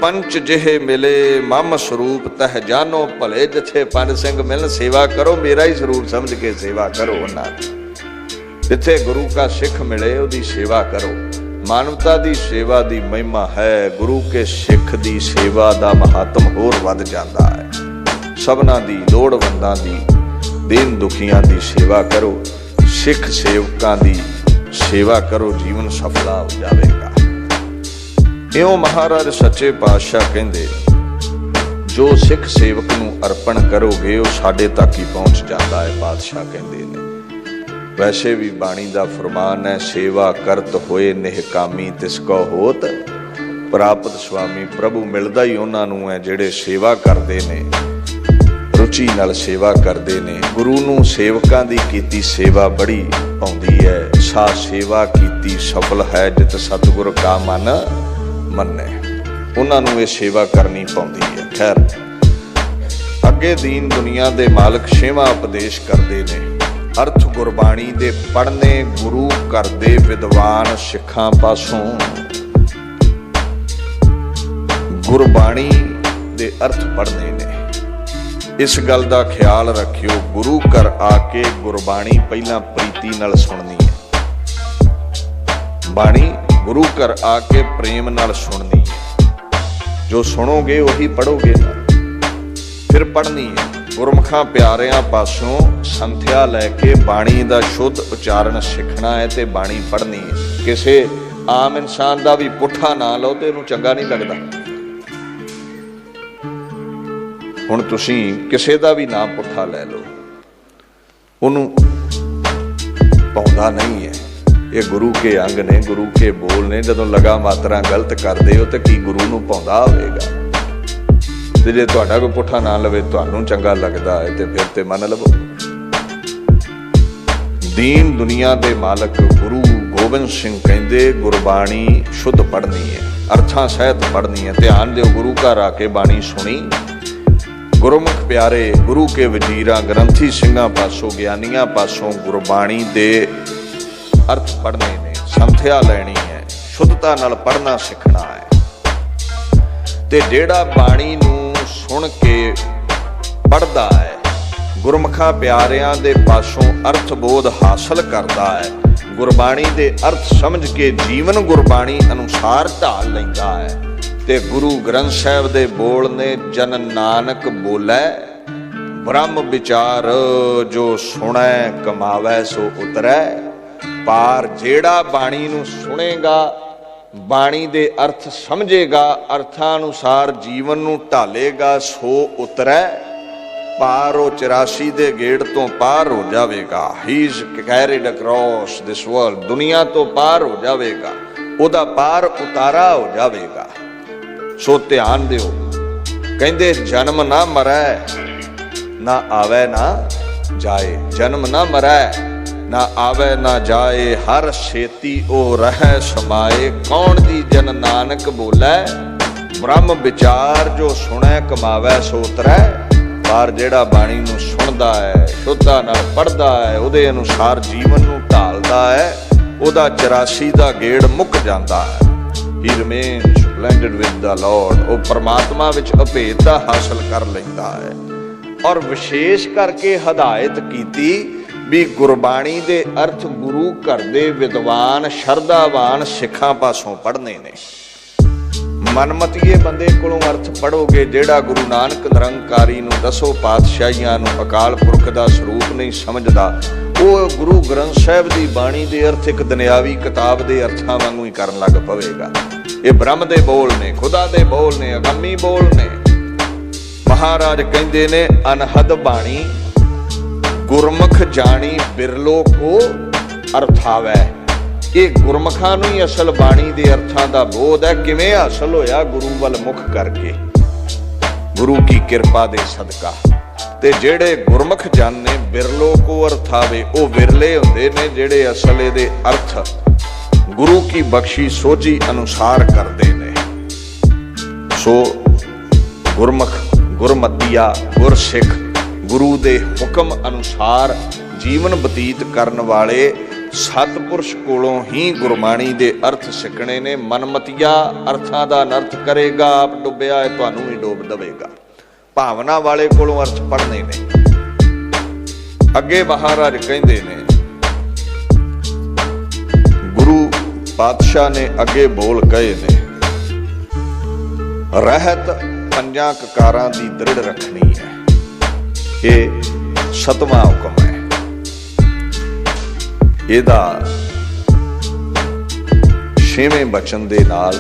A: ਪੰਚ ਜਿਹੇ ਮਿਲੇ ਮਮ ਸਰੂਪ ਤਹ ਜਾਨੋ ਭਲੇ। ਜਿੱਥੇ ਪੰਜ ਸਿੰਘ ਮਿਲਣ ਸੇਵਾ ਕਰੋ, ਮੇਰਾ ਹੀ ਸਰੂਪ ਸਮਝ ਕੇ ਸੇਵਾ ਕਰੋ ਉਹਨਾਂ ਦੀ। ਜਿੱਥੇ ਗੁਰੂ ਕਾ ਸਿੱਖ ਮਿਲੇ ਉਹਦੀ ਸੇਵਾ ਕਰੋ। ਮਾਨਵਤਾ ਦੀ ਸੇਵਾ ਦੀ ਮਹਿਮਾ ਹੈ, ਗੁਰੂ ਕੇ ਸਿੱਖ ਦੀ ਸੇਵਾ ਦਾ ਮਹੱਤਵ ਹੋਰ ਵੱਧ ਜਾਂਦਾ ਹੈ। ਸਭਨਾਂ ਦੀ, ਲੋੜਵੰਦਾਂ ਦੀ, ਦੀਨ ਦੁਖੀਆਂ ਦੀ ਸੇਵਾ ਕਰੋ, ਸਿੱਖ ਸੇਵਕਾਂ ਦੀ ਸੇਵਾ ਕਰੋ, ਜੀਵਨ ਸਫਲਾ ਹੋ ਜਾਵੇਗਾ। ਇਉਂ ਮਹਾਰਾਜ ਸੱਚੇ ਪਾਤਸ਼ਾਹ ਕਹਿੰਦੇ, ਜੋ ਸਿੱਖ ਸੇਵਕ ਨੂੰ ਅਰਪਣ ਕਰੋਗੇ ਉਹ ਸਾਡੇ ਤੱਕ ਹੀ ਪਹੁੰਚ ਜਾਂਦਾ ਹੈ। ਪਾਤਸ਼ਾਹ ਕਹਿੰਦੇ ਨੇ, ਵੈਸੇ ਵੀ ਬਾਣੀ ਦਾ ਫਰਮਾਨ ਹੈ, ਸੇਵਾ ਕਰਤ ਹੋਏ ਨਿਹਕਾਮੀ ਤਿਸ ਕੋ ਹੋਤ ਪ੍ਰਾਪਤ ਸੁਆਮੀ। ਪ੍ਰਭੂ ਮਿਲਦਾ ਹੀ ਉਹਨਾਂ ਨੂੰ ਹੈ ਜਿਹੜੇ ਸੇਵਾ ਕਰਦੇ ਨੇ, ਰੁਚੀ ਨਾਲ ਸੇਵਾ ਕਰਦੇ ਨੇ। ਗੁਰੂ ਨੂੰ ਸੇਵਕਾਂ ਦੀ ਕੀਤੀ ਸੇਵਾ ਬੜੀ ਆਉਂਦੀ ਹੈ। ਸਾ ਸੇਵਾ ਕੀਤੀ ਸਫਲ ਹੈ, ਜਿਤ ਸਤਿਗੁਰ ਕਾ ਮਨ ਮੰਨੈ। ਉਹਨਾਂ ਨੂੰ ਇਹ ਸੇਵਾ ਕਰਨੀ ਪਾਉਂਦੀ ਹੈ। ਖੈਰ, ਅੱਗੇ ਦੀਨ ਦੁਨੀਆ ਦੇ ਮਾਲਕ ਛੇਵਾਂ ਉਪਦੇਸ਼ ਕਰਦੇ ਨੇ, ਅਰਥ ਗੁਰਬਾਣੀ ਦੇ ਪੜ੍ਹਨੇ ਗੁਰੂ ਘਰ ਦੇ ਵਿਦਵਾਨ ਸਿੱਖਾਂ ਪਾਸੋਂ। ਗੁਰਬਾਣੀ ਦੇ ਅਰਥ ਪੜ੍ਹਨੇ ਨੇ। ਇਸ ਗੱਲ ਦਾ ਖਿਆਲ ਰੱਖਿਓ, ਗੁਰੂ ਘਰ ਆ ਕੇ ਗੁਰਬਾਣੀ ਪਹਿਲਾਂ ਪ੍ਰੀਤੀ ਨਾਲ ਸੁਣਨੀ ਹੈ। ਬਾਣੀ ਗੁਰੂ ਘਰ ਆ ਕੇ ਪ੍ਰੇਮ ਨਾਲ ਸੁਣਨੀ ਹੈ। ਜੋ ਸੁਣੋਗੇ ਉਹੀ ਪੜ੍ਹੋਗੇ ਨਾ, ਫਿਰ ਪੜ੍ਹਨੀ ਹੈ। ਗੁਰਮੁਖਾਂ ਪਿਆਰਿਆਂ ਪਾਸੋਂ ਸੰਥਿਆ ਲੈ ਕੇ ਬਾਣੀ ਦਾ ਸ਼ੁੱਧ ਉਚਾਰਨ ਸਿੱਖਣਾ ਹੈ ਤੇ ਬਾਣੀ ਪੜ੍ਹਨੀ ਹੈ। ਕਿਸੇ ਆਮ ਇਨਸਾਨ ਦਾ ਵੀ ਪੁੱਠਾ ਨਾ ਲਓ ਤੇ ਉਹਨੂੰ ਚੰਗਾ ਨਹੀਂ ਲੱਗਦਾ। ਹੁਣ ਤੁਸੀਂ ਕਿਸੇ ਦਾ ਵੀ ਨਾਮ ਪੁੱਠਾ ਲੈ ਲਓ, ਉਹਨੂੰ ਪਾਉਂਦਾ ਨਹੀਂ ਹੈ। ਇਹ ਗੁਰੂ ਕੇ ਅੰਗ ਨੇ, ਗੁਰੂ ਕੇ ਬੋਲ ਨੇ। ਜਦੋਂ ਲਗਾ ਮਾਤਰਾ ਗਲਤ ਕਰਦੇ ਹੋ ਤੇ ਕੀ ਗੁਰੂ ਨੂੰ ਪਾਉਂਦਾ ਹੋਵੇਗਾ? ਤੇ ਜੇ ਤੁਹਾਡਾ ਕੋਈ ਪੁੱਠਾ ਨਾ ਲਵੇ, ਤੁਹਾਨੂੰ ਚੰਗਾ ਲੱਗਦਾ ਹੈ ਤੇ ਫਿਰ ਤੇ ਮੰਨ ਲਵੋ। ਦੀਨ ਦੁਨੀਆ ਦੇ ਮਾਲਕ ਗੁਰੂ ਗੋਬਿੰਦ ਸਿੰਘ ਕਹਿੰਦੇ ਗੁਰਬਾਣੀ ਸ਼ੁੱਧ ਪੜ੍ਹਨੀ ਹੈ, ਅਰਥਾਂ ਸਹਿਤ ਪੜ੍ਹਨੀ ਹੈ। ਧਿਆਨ ਦਿਓ, ਗੁਰੂ ਘਰ ਆ ਕੇ ਬਾਣੀ ਸੁਣੀ। ਗੁਰਮੁਖ ਪਿਆਰੇ ਗੁਰੂ ਕੇ ਵਜ਼ੀਰਾਂ ਗ੍ਰੰਥੀ ਸਿੰਘਾਂ ਪਾਸੋਂ, ਗਿਆਨੀਆਂ ਪਾਸੋਂ ਗੁਰਬਾਣੀ ਦੇ ਅਰਥ ਪੜ੍ਹਨੇ ਨੇ, ਸੰਥਿਆ ਲੈਣੀ ਹੈ, ਸ਼ੁੱਧਤਾ ਨਾਲ ਪੜ੍ਹਨਾ ਸਿੱਖਣਾ ਹੈ। ਤੇ ਜਿਹੜਾ ਬਾਣੀ ਨੂੰ ਸੁਣ ਕੇ ਪੜ੍ਹਦਾ ਹੈ, ਗੁਰਮੁਖਾਂ ਪਿਆਰਿਆਂ ਦੇ ਪਾਸੋਂ ਅਰਥ ਬੋਧ ਹਾਸਲ ਕਰਦਾ ਹੈ, ਗੁਰਬਾਣੀ ਦੇ ਅਰਥ ਸਮਝ ਕੇ ਜੀਵਨ ਗੁਰਬਾਣੀ ਅਨੁਸਾਰ ਢਾਲ ਲੈਂਦਾ ਹੈ, ਤੇ ਗੁਰੂ ਗ੍ਰੰਥ ਸਾਹਿਬ ਦੇ ਬੋਲ ਨੇ, ਜਨ ਨਾਨਕ ਬੋਲੇ ਬ੍ਰਹਮ ਵਿਚਾਰ, ਜੋ ਸੁਣੈ ਕਮਾਵੈ ਸੋ ਉਤਰੈ ਪਾਰ। ਜਿਹੜਾ ਬਾਣੀ ਨੂੰ ਸੁਣੇਗਾ, ਬਾਣੀ ਦੇ ਅਰਥ ਸਮਝੇਗਾ, ਅਰਥਾਂ ਅਨੁਸਾਰ ਜੀਵਨ ਨੂੰ ਢਾਲੇਗਾ, ਸੋ ਉਤਰੈ ਪਾਰ। ਉਹ 84 ਦੇ ਗੇੜ ਤੋਂ ਪਾਰ ਹੋ ਜਾਵੇਗਾ। ਹੀ is carried across this world. ਦੁਨੀਆ ਤੋਂ ਪਾਰ ਹੋ ਜਾਵੇਗਾ, ਉਹਦਾ ਪਾਰ ਉਤਾਰਾ ਹੋ ਜਾਵੇਗਾ। ਸੋ ਧਿਆਨ ਦਿਓ, ਕਹਿੰਦੇ ਜਨਮ ਨਾ ਮਰੈ ਨਾ ਆਵੈ ਨਾ ਜਾਏ। ਜਨਮ ਨਾ ਮਰੈ ਨਾ ਆਵੈ ਨਾ ਜਾਏ, ਹਰ ਛੇਤੀ ਉਹ ਰਹਿ ਸਮਾਏ। ਕੌਣ ਜੀ? ਜਨ ਨਾਨਕ ਬੋਲੇ ਬ੍ਰਹਮ ਵਿਚਾਰ, ਜੋ ਸੁਣੈ ਕਮਾਵੈ ਸੋ ਉਤਰੈ ਪਾਰ। ਜਿਹੜਾ ਬਾਣੀ ਨੂੰ ਸੁਣਦਾ ਹੈ, ਸ਼ੁੱਧਤਾ ਨਾਲ ਪੜ੍ਹਦਾ ਹੈ, ਉਹਦੇ ਅਨੁਸਾਰ ਜੀਵਨ ਨੂੰ ਢਾਲਦਾ ਹੈ, ਉਹਦਾ 84 ਦਾ ਗੇੜ ਮੁੱਕ ਜਾਂਦਾ ਹੈ। He remains blended with the Lord। ਉਹ ਪਰਮਾਤਮਾ ਵਿੱਚ ਅਭੇਦਤਾ ਹਾਸਲ ਕਰ ਲੈਂਦਾ ਹੈ। ਔਰ ਵਿਸ਼ੇਸ਼ ਕਰਕੇ ਹਦਾਇਤ ਕੀਤੀ ਵੀ ਗੁਰਬਾਣੀ ਦੇ ਅਰਥ ਗੁਰੂ ਘਰ ਦੇ ਵਿਦਵਾਨ ਸ਼ਰਧਾਵਾਨ ਸਿੱਖਾਂ ਪਾਸੋਂ ਪੜ੍ਹਨੇ ਨੇ। ਮਨਮਤੀਏ ਬੰਦੇ ਕੋਲੋਂ ਅਰਥ ਪੜ੍ਹੋਗੇ, ਜਿਹੜਾ ਗੁਰੂ ਨਾਨਕ ਨਿਰੰਕਾਰੀ ਨੂੰ, ਦਸੋ ਪਾਤਸ਼ਾਹੀਆਂ ਨੂੰ, ਅਕਾਲ ਪੁਰਖ ਦਾ ਸਰੂਪ ਨਹੀਂ ਸਮਝਦਾ, ਉਹ ਗੁਰੂ ਗ੍ਰੰਥ ਸਾਹਿਬ ਦੀ ਬਾਣੀ ਦੇ ਅਰਥ ਇੱਕ ਦੁਨਿਆਵੀ ਕਿਤਾਬ ਦੇ ਅਰਥਾਂ ਵਾਂਗੂ ਹੀ ਕਰਨ ਲੱਗ ਪਵੇਗਾ। ਇਹ ਬ੍ਰਹਮ ਦੇ ਬੋਲ ਨੇ, ਖੁਦਾ ਦੇ ਬੋਲ ਨੇ, ਅਗੰਮੀ ਬੋਲ ਨੇ। ਮਹਾਰਾਜ ਕਹਿੰਦੇ ਨੇ, ਅਨਹਦ ਬਾਣੀ ਗੁਰਮੁਖ ਜਾਣੀ, ਬਿਰਲੋ ਕੋ ਅਰਥਾਵੈ। ਇਹ ਗੁਰਮੁਖਾਂ ਨੂੰ ਹੀ ਅਸਲ ਬਾਣੀ ਦੇ ਅਰਥਾਂ ਦਾ ਬੋਧ ਹੈ। ਕਿਵੇਂ ਹਾਸਲ ਹੋਇਆ? ਗੁਰੂ ਵੱਲ ਮੁਖ ਕਰਕੇ, ਗੁਰੂ ਕੀ ਕਿਰਪਾ ਦੇ ਸਦਕਾ। ਤੇ ਜਿਹੜੇ ਗੁਰਮੁਖ ਜਾਣੇ, ਬਿਰਲੋ ਕੋ ਅਰਥਾਵੇ, ਉਹ ਵਿਰਲੇ ਹੁੰਦੇ ਨੇ ਜਿਹੜੇ ਅਸਲ ਇਹਦੇ ਅਰਥ ਗੁਰੂ ਕੀ ਬਖਸ਼ੀ ਸੋਝੀ ਅਨੁਸਾਰ ਕਰਦੇ ਨੇ। ਸੋ ਗੁਰਮੁਖ, ਗੁਰਮਤੀਆ, ਗੁਰਸਿੱਖ, ਗੁਰੂ ਦੇ ਹੁਕਮ ਅਨੁਸਾਰ ਜੀਵਨ ਬਤੀਤ ਕਰਨ ਵਾਲੇ ਸਤਿਪੁਰਸ਼ ਕੋਲੋਂ ਹੀ ਗੁਰਬਾਣੀ ਦੇ ਅਰਥ ਸਿੱਖਣੇ ਨੇ। ਮਨਮਤੀਆ ਅਰਥਾਂ ਦਾ ਅਨਰਥ ਕਰੇਗਾ, ਆਪ ਡੁੱਬਿਆ ਹੈ, ਤੁਹਾਨੂੰ ਹੀ ਡੋਬ ਦੇਵੇਗਾ। ਭਾਵਨਾ ਵਾਲੇ ਕੋਲੋਂ ਅਰਥ ਪੜ੍ਹਨੇ ਨੇ। ਅੱਗੇ ਮਹਾਰਾਜ ਕਹਿੰਦੇ ਨੇ, ਗੁਰੂ ਪਾਤਸ਼ਾਹ ਨੇ ਅੱਗੇ ਬੋਲ ਕਹੇ ਨੇ, ਰਹਿਤ ਪੰਜਾਂ ਕਕਾਰਾਂ ਦੀ ਦ੍ਰਿੜ ਰੱਖਣੀ ਹੈ। ਇਹ 7ਵਾਂ ਹੁਕਮ ਹੈ। ਇਹਦਾ 6ਵੇਂ ਬਚਨ ਦੇ ਨਾਲ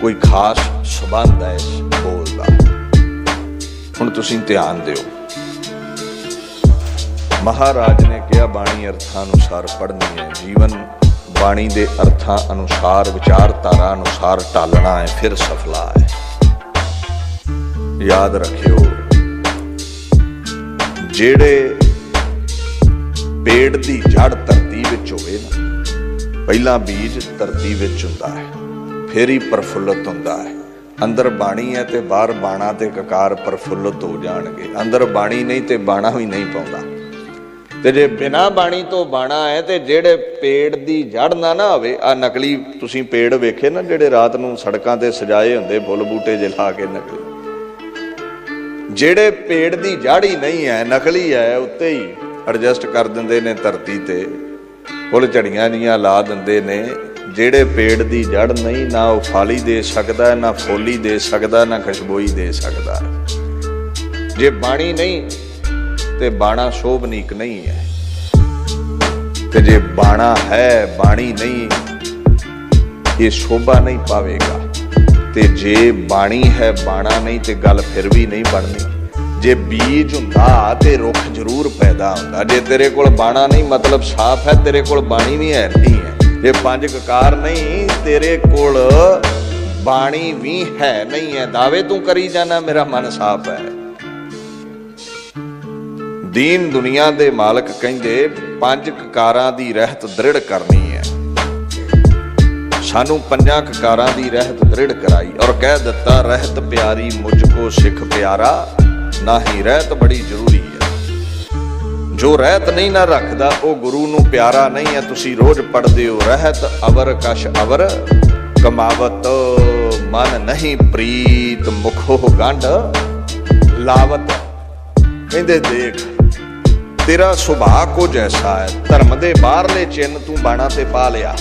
A: ਕੋਈ ਖਾਸ ਸੰਬੰਧ ਹੈ ਇਸ ਬੋਲ ਦਾ। ਹੁਣ ਤੁਸੀਂ ਧਿਆਨ ਦਿਓ, ਮਹਾਰਾਜ ਨੇ ਕਿਹਾ ਬਾਣੀ ਅਰਥਾਂ ਅਨੁਸਾਰ ਪੜ੍ਹਨੀ ਹੈ। ਜੀਵਨ ਬਾਣੀ ਦੇ ਅਰਥਾਂ ਅਨੁਸਾਰ, ਵਿਚਾਰਧਾਰਾ ਅਨੁਸਾਰ ਢਾਲਣਾ ਹੈ, ਫਿਰ ਸਫਲਾ ਹੈ। ਯਾਦ ਰੱਖਿਓ, ਜਿਹੜੇ ਪੇੜ ਦੀ ਜੜ ਧਰਤੀ ਵਿੱਚ ਹੋਵੇ ਨਾ, ਪਹਿਲਾਂ ਬੀਜ ਧਰਤੀ ਵਿੱਚ ਹੁੰਦਾ ਹੈ, ਫਿਰ ਹੀ ਪ੍ਰਫੁੱਲਤ ਹੁੰਦਾ ਹੈ। ਅੰਦਰ ਬਾਣੀ ਹੈ ਤੇ ਬਾਹਰ ਬਾਣਾ ਤੇ ਕਕਾਰ ਪ੍ਰਫੁੱਲਤ ਹੋ ਜਾਣਗੇ। ਅੰਦਰ ਬਾਣੀ ਨਹੀਂ ਤੇ ਬਾਣਾ ਵੀ ਨਹੀਂ ਪਾਉਂਦਾ। ਤੇ ਜੇ ਬਿਨਾਂ ਬਾਣੀ ਤੋਂ ਬਾਣਾ ਹੈ ਤੇ ਜਿਹੜੇ ਪੇੜ ਦੀ ਜੜ ਨਾ ਹੋਵੇ, ਆ ਨਕਲੀ ਤੁਸੀਂ ਪੇੜ ਵੇਖੇ ਨਾ ਜਿਹੜੇ ਰਾਤ ਨੂੰ ਸੜਕਾਂ ਤੇ ਸਜਾਏ ਹੁੰਦੇ ਫੁੱਲ ਬੂਟੇ ਜੇ ਲਾ ਕੇ, ਨਕਲੀ, ਜਿਹੜੇ ਪੇੜ ਦੀ ਜੜ ਹੀ ਨਹੀਂ ਹੈ, ਨਕਲੀ ਹੈ, ਉੱਤੇ ਹੀ ਐਡਜਸਟ ਕਰ ਦਿੰਦੇ ਨੇ ਧਰਤੀ ਤੇ, ਫੁੱਲ ਝੜੀਆਂ ਜੀਆਂ ਲਾ ਦਿੰਦੇ ਨੇ। ਜਿਹੜੇ ਪੇੜ ਦੀ ਜੜ ਨਹੀਂ, ਨਾ ਉਹ ਫਾਲੀ ਦੇ ਸਕਦਾ, ਨਾ ਫੁੱਲੀ ਦੇ ਸਕਦਾ, ਨਾ ਖੁਸ਼ਬੋਈ ਦੇ ਸਕਦਾ। ਜੇ ਬਾਣੀ ਨਹੀਂ ਤੇ ਬਾਣਾ ਸ਼ੋਭਨੀਕ ਨਹੀਂ ਹੈ, ਤੇ ਜੇ ਬਾਣਾ ਹੈ ਬਾਣੀ ਨਹੀਂ, ਇਹ ਸ਼ੋਭਾ ਨਹੀਂ ਪਾਵੇਗਾ। ਤੇ ਜੇ ਬਾਣੀ ਹੈ ਬਾਣਾ ਨਹੀਂ ਤੇ ਗੱਲ ਫਿਰ ਵੀ ਨਹੀਂ ਬਣਨੀ। ਜੇ ਬੀਜ ਹੁੰਦਾ ਤੇ ਰੁੱਖ ਜ਼ਰੂਰ ਪੈਦਾ ਹੁੰਦਾ। ਜੇ ਤੇਰੇ ਕੋਲ ਬਾਣਾ ਨਹੀਂ, ਮਤਲਬ ਸਾਫ਼ ਹੈ, ਤੇਰੇ ਕੋਲ ਬਾਣੀ ਵੀ ਹੈ ਨਹੀਂ ਹੈ। ਜੇ ਪੰਜ ਕਕਾਰ ਨਹੀਂ, ਤੇਰੇ ਕੋਲ ਬਾਣੀ ਵੀ ਹੈ ਨਹੀਂ ਹੈ। ਦਾਅਵੇ ਤੂੰ ਕਰੀ ਜਾਣਾ ਮੇਰਾ ਮਨ ਸਾਫ਼ ਹੈ। ਦੀਨ ਦੁਨੀਆ ਦੇ ਮਾਲਕ ਕਹਿੰਦੇ ਪੰਜ ਕਕਾਰਾਂ ਦੀ ਰਹਿਤ ਦ੍ਰਿੜ ਕਰਨੀ ਹੈ। ਸਾਨੂੰ ਪੰਜਾਂ ਕਕਾਰਾਂ ਦੀ ਰਹਿਤ ਦ੍ਰਿੜ ਕਰਾਈ ਔਰ ਕਹਿ ਦਿੱਤਾ, ਰਹਿਤ ਪਿਆਰੀ ਮੁਝ ਕੋ ਸਿੱਖ ਪਿਆਰਾ, ਨਹੀਂ ਰਹਿਤ ਬੜੀ ਜ਼ਰੂਰੀ ਹੈ। ਜੋ ਰਹਿਤ ਨਹੀਂ ਨਾ ਰੱਖਦਾ ਉਹ ਗੁਰੂ ਨੂੰ ਪਿਆਰਾ ਨਹੀਂ ਹੈ। ਤੁਸੀਂ ਰੋਜ਼ ਪੜ੍ਹਦੇ ਹੋ, ਰਹਿਤ ਅਵਰ ਕਸ਼ ਅਵਰ ਕਮਾਵਤ, ਮਨ ਨਹੀਂ ਪ੍ਰੀਤ ਮੁਖੋ ਗੰਢ ਲਾਵਤ। ਕਹਿੰਦੇ ਦੇਖ ਤੇਰਾ ਸੁਭਾਅ ਕੁਝ ਐਸਾ ਹੈ, ਧਰਮ ਦੇ ਬਾਹਰਲੇ ਚਿੰਨ ਤੂੰ ਬਾਣਾ ਤੇ ਪਾ ਲਿਆ,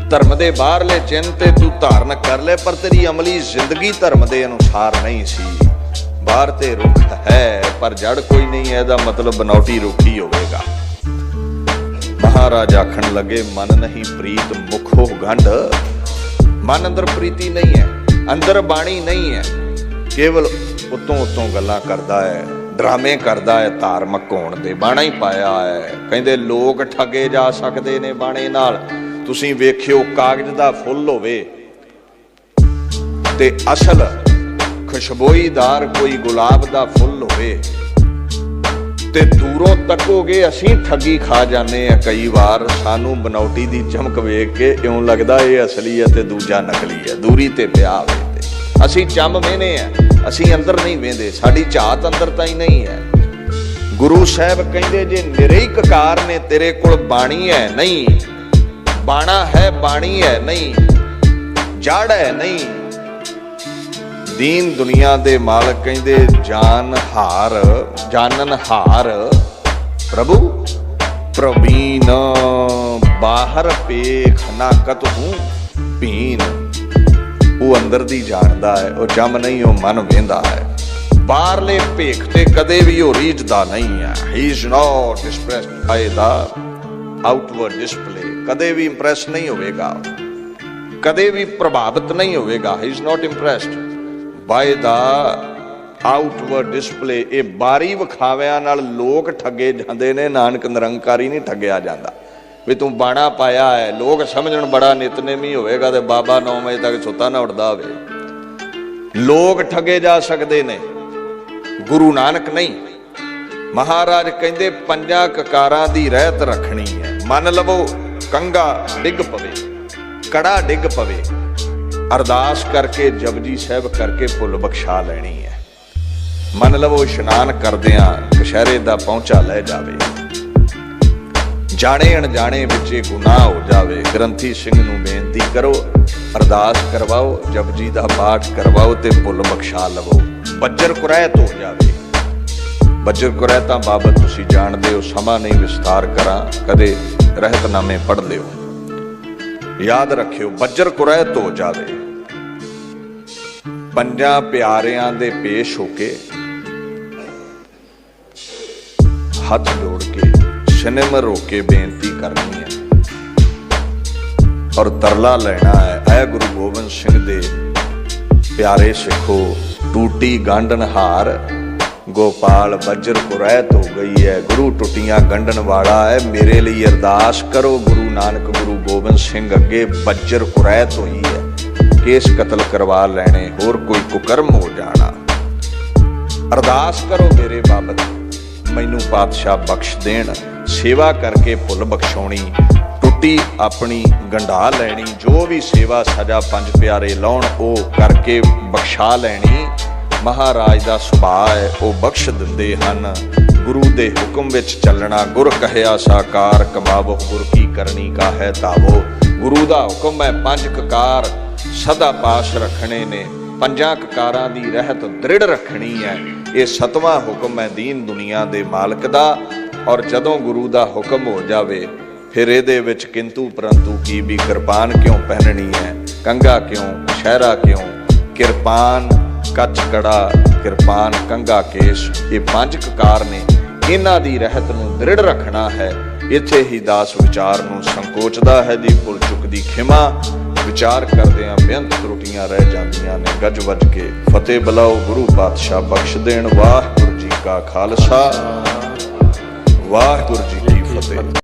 A: ਧਰਮ ਦੇ ਬਾਹਰਲੇ ਚਿੰਨ ਤੇ ਤੂੰ ਧਾਰਨ ਕਰ ਲੈ, ਪਰ ਤੇਰੀ ਅਮਲੀ ਜ਼ਿੰਦਗੀ ਧਰਮ ਦੇ ਅਨੁਸਾਰ ਨਹੀਂ ਸੀ। ਬਾਹਰ ਤੇ ਰੁੱਖ ਹੈ ਪਰ ਜੜ ਕੋਈ ਨਹੀਂ ਹੈ, ਇਹਦਾ ਮਤਲਬ ਬਨੌਟੀ ਰੁੱਖ ਹੀ ਹੋਵੇਗਾ। ਮਹਾਰਾਜ ਆਖਣ ਲੱਗੇ, ਮਨ ਨਹੀਂ ਪ੍ਰੀਤ ਮੁਖੋ ਗੰਢ। ਮਨ ਅੰਦਰ ਪ੍ਰੀਤੀ ਨਹੀਂ ਹੈ, ਅੰਦਰ ਬਾਣੀ ਨਹੀਂ ਹੈ, ਕੇਵਲ ਉਤੋਂ ਗੱਲਾਂ ਕਰਦਾ ਹੈ, ਡਰਾਮੇ ਕਰਦਾ ਹੈ ਧਾਰਮਿਕ ਹੋਣ ਦੇ। ਬਾਣਾ ਹੀ ਪਾਇਆ ਹੈ। ਕਹਿੰਦੇ ਲੋਕ ਠੱਗੇ ਜਾ ਸਕਦੇ ਨੇ ਬਾਣੇ ਨਾਲ। ਤੁਸੀਂ ਵੇਖਿਓ, ਕਾਗਜ਼ ਦਾ ਫੁੱਲ ਹੋਵੇ ਤੇ ਅਸਲ ਖੁਸ਼ਬੋਈਦਾਰ ਕੋਈ ਗੁਲਾਬ ਦਾ ਫੁੱਲ ਹੋਵੇ ਤੇ ਦੂਰੋਂ ਤੱਕੋਗੇ, ਅਸੀਂ ਠੱਗੀ ਖਾ ਜਾਂਦੇ ਆ ਕਈ ਵਾਰ। ਸਾਨੂੰ ਬਨੌਟੀ ਦੀ ਚਮਕ ਵੇਖ ਕੇ ਇਉਂ ਲੱਗਦਾ ਇਹ ਅਸਲੀ ਹੈ ਤੇ ਦੂਜਾ ਨਕਲੀ ਹੈ। ਦੂਰੀ ਤੇ ਪਿਆ ਹੋਵੇ ਤੇ ਅਸੀਂ ਚੰਮ ਵੇਹਨੇ ਆ, ਅਸੀਂ ਅੰਦਰ ਨਹੀਂ ਵੇਂਦੇ, ਸਾਡੀ ਝਾਤ ਅੰਦਰ ਤਾਂ ਹੀ ਨਹੀਂ ਹੈ। ਗੁਰੂ ਸਾਹਿਬ ਕਹਿੰਦੇ ਜੇ ਨਿਰੇ ਹੀ ਕਕਾਰ ਨੇ, ਤੇਰੇ ਕੋਲ ਬਾਣੀ ਹੈ ਨਹੀਂ, ਬਾਣਾ ਹੈ ਬਾਣੀ ਹੈ ਨਹੀਂ, ਜੜ ਹੈ ਨਹੀਂ। ਦੀਨ ਦੁਨੀਆ ਦੇ ਮਾਲਕ ਕਹਿੰਦੇ ਜਾਨਨ ਹਾਰ ਪ੍ਰਭੂ ਪ੍ਰਵੀਨ, ਬਾਹਰ ਪੇਖ ਨਾ ਕਤਹੂ ਪੀਨ। ਉਹ ਅੰਦਰ ਦੀ ਜਾਣਦਾ ਹੈ, ਉਹ ਜੰਮ ਨਹੀਂ, ਉਹ ਮਨ ਵੇਂਦਾ ਹੈ। ਬਾਹਰਲੇ ਭੇਖ ਤੇ ਕਦੇ ਵੀ ਉਹ ਰੀਝਦਾ ਨਹੀਂ ਹੈ। He is not impressed by the outward display. ਕਦੇ ਵੀ ਇੰਪ੍ਰੈਸ ਨਹੀਂ ਹੋਵੇਗਾ, ਕਦੇ ਵੀ ਪ੍ਰਭਾਵਿਤ ਨਹੀਂ ਹੋਵੇਗਾ। He is not impressed by the outward display. ਇਹ ਬਾਰੀ ਵਿਖਾਵਿਆਂ ਨਾਲ ਲੋਕ ਠੱਗੇ ਜਾਂਦੇ ਨੇ, ਨਾਨਕ ਨਿਰੰਕਾਰੀ ਨਹੀਂ ਠੱਗਿਆ ਜਾਂਦਾ। ਵੀ ਤੂੰ ਬਾਣਾ ਪਾਇਆ ਹੈ, ਲੋਕ ਸਮਝਣ ਬੜਾ ਨਿਤਨੇਮੀ ਹੋਵੇਗਾ ਤੇ ਬਾਬਾ 9 ਵਜੇ ਤੱਕ ਸੁੱਤਾ ਨਾ ਉੱਠਦਾ ਹੋਵੇ। ਲੋਕ ਠੱਗੇ ਜਾ ਸਕਦੇ ਨੇ, ਗੁਰੂ ਨਾਨਕ ਨਹੀਂ। ਮਹਾਰਾਜ ਕਹਿੰਦੇ ਪੰਜਾਂ ਕਕਾਰਾਂ ਦੀ ਰਹਿਤ ਰੱਖਣੀ ਹੈ। ਮੰਨ ਲਵੋ ਕੰਗਾ ਡਿੱਗ ਪਵੇ, ਕੜਾ ਡਿੱਗ ਪਵੇ, ਅਰਦਾਸ ਕਰਕੇ ਜਪਜੀ ਸਾਹਿਬ ਕਰਕੇ ਭੁੱਲ ਬਖਸ਼ਾ ਲੈਣੀ ਹੈ। ਮੰਨ ਲਵੋ ਇਸ਼ਨਾਨ ਕਰਦਿਆਂ ਕਛਹਿਰੇ ਦਾ ਪਹੁੰਚਾ ਲੈ ਜਾਵੇ, ਜਾਣੇ ਅਣਜਾਣੇ ਵਿੱਚ ਗੁਨਾਹ ਹੋ ਜਾਵੇ, ਗ੍ਰੰਥੀ ਸਿੰਘ ਨੂੰ ਬੇਨਤੀ ਕਰੋ, ਅਰਦਾਸ ਕਰਵਾਓ, ਜਪਜੀ ਦਾ ਪਾਠ ਕਰਵਾਓ ਤੇ ਭੁੱਲ ਬਖਸ਼ਾ ਲਵੋ। ਬੱਜਰ ਕੁਰੈਤ ਹੋ ਜਾਵੇ। ਬੱਜਰ ਕੁਰੈਤਾਂ ਬਾਬਤ ਤੁਸੀਂ ਜਾਣਦੇ ਹੋ, ਸਮਾਂ ਨਹੀਂ ਵਿਸਤਾਰ ਕਰਾਂ, ਕਦੇ ਰਹਿਤਨਾਮੇ ਪੜ੍ਹ ਲਿਓ, ਯਾਦ ਰੱਖਿਓ। ਬੱਜਰ ਕੁਰੈਤ ਹੋ ਜਾਵੇ, ਪੰਜਾਂ ਪਿਆਰਿਆਂ ਦੇ ਪੇਸ਼ ਹੋ ਕੇ ਹੱਥ ਜੋੜ ਕੇ ਸਿਨਮ ਰੋ ਕੇ ਬੇਨਤੀ ਕਰਨੀ ਹੈ ਔਰ ਤਰਲਾ ਲੈਣਾ ਹੈ, ਐ ਗੁਰੂ ਗੋਬਿੰਦ ਸਿੰਘ ਦੇ ਪਿਆਰੇ ਸਿੱਖੋ, ਟੂਟੀ ਗੰਢਨ ਹਾਰ ਗੋਪਾਲ ਬੱਜਰ ਕੁਰੈਤ ਹੋ ਗਈ ਹੈ। ਗੁਰੂ ਟੁੱਟੀਆਂ ਗੰਢਣ ਵਾਲਾ ਹੈ, ਮੇਰੇ ਲਈ ਅਰਦਾਸ ਕਰੋ। ਗੁਰੂ ਨਾਨਕ ਗੁਰੂ ਗੋਬਿੰਦ ਸਿੰਘ ਅੱਗੇ ਬੱਜਰ ਕੁਰੈਤ ਹੋਈ ਹੈ, ਕੇਸ ਕਤਲ ਕਰਵਾ ਲੈਣੇ, ਹੋਰ ਕੋਈ ਕੁਕਰਮ ਹੋ ਜਾਣਾ। ਅਰਦਾਸ ਕਰੋ ਮੇਰੇ ਬਾਬਤ, ਮੈਨੂੰ ਪਾਤਸ਼ਾਹ ਬਖਸ਼ ਦੇਣ, ਸੇਵਾ ਕਰਕੇ ਭੁੱਲ ਬਖਸ਼ਾਉਣੀ, ਰੋਟੀ ਆਪਣੀ ਗੰਢਾ ਲੈਣੀ, ਜੋ ਵੀ ਸੇਵਾ ਸਜਾ ਪੰਜ ਪਿਆਰੇ ਲਾਉਣ ਉਹ ਕਰਕੇ ਬਖਸ਼ਾ ਲੈਣੀ। ਮਹਾਰਾਜ ਦਾ ਸੁਭਾਅ ਹੈ, ਉਹ ਬਖਸ਼ ਦਿੰਦੇ ਹਨ। ਗੁਰੂ ਦੇ ਹੁਕਮ ਵਿੱਚ ਚੱਲਣਾ, ਗੁਰ ਕਹਿਆ ਸਾਕਾਰ ਕਮਾਵੋ ਗੁਰ ਕੀ ਕਰਨੀ ਕਾ ਹੈ ਤਾਵੋ। ਗੁਰੂ ਦਾ ਹੁਕਮ ਹੈ ਪੰਜ ਕਕਾਰ ਸਦਾ ਪਾਸ ਰੱਖਣੇ ਨੇ, ਪੰਜਾਂ ਕਕਾਰਾਂ ਦੀ ਰਹਿਤ ਦ੍ਰਿੜ ਰੱਖਣੀ ਹੈ। ਇਹ ਸਤਵਾਂ ਹੁਕਮ ਹੈ ਦੀਨ ਦੁਨੀਆ ਦੇ ਮਾਲਕ ਦਾ। ਔਰ ਜਦੋਂ ਗੁਰੂ ਦਾ ਹੁਕਮ ਹੋ ਜਾਵੇ ਫਿਰ ਇਹਦੇ ਵਿੱਚ ਕਿੰਤੂ ਪਰੰਤੂ ਕੀ ਵੀ। ਕਿਰਪਾਨ ਕਿਉਂ ਪਹਿਨਣੀ ਹੈ, ਕੰਘਾ ਕਿਉਂ, ਸ਼ਹਿਰਾ ਕਿਉਂ, ਕਿਰਪਾਨ ਕੱਚ ਕੜਾ, ਕਿਰਪਾਨ ਕੰਘਾ ਕੇਸ਼, ਇਹ ਪੰਜ ਕਕਾਰ ਨੇ। ਇਹਨਾਂ ਦੀ ਰਹਿਤ ਨੂੰ ਦ੍ਰਿੜ ਰੱਖਣਾ ਹੈ। ਇੱਥੇ ਹੀ ਦਾਸ ਵਿਚਾਰ ਨੂੰ ਸੰਕੋਚਦਾ ਹੈ ਜੀ। ਭੁੱਲ ਚੁੱਕ ਦੀ ਖਿਮਾ, ਵਿਚਾਰ ਕਰਦਿਆਂ ਬੇਅੰਤ ਤਰੁੱਟੀਆਂ ਰਹਿ ਜਾਂਦੀਆਂ ਨੇ। ਗੱਜ ਵੱਜ ਕੇ ਫਤਿਹ ਬੁਲਾਓ, ਗੁਰੂ ਪਾਤਸ਼ਾਹ ਬਖਸ਼ ਦੇਣ। ਵਾਹਿਗੁਰੂ ਜੀ ਕਾ ਖਾਲਸਾ, ਵਾਹਿਗੁਰੂ ਜੀ ਕੀ ਫਤਿਹ।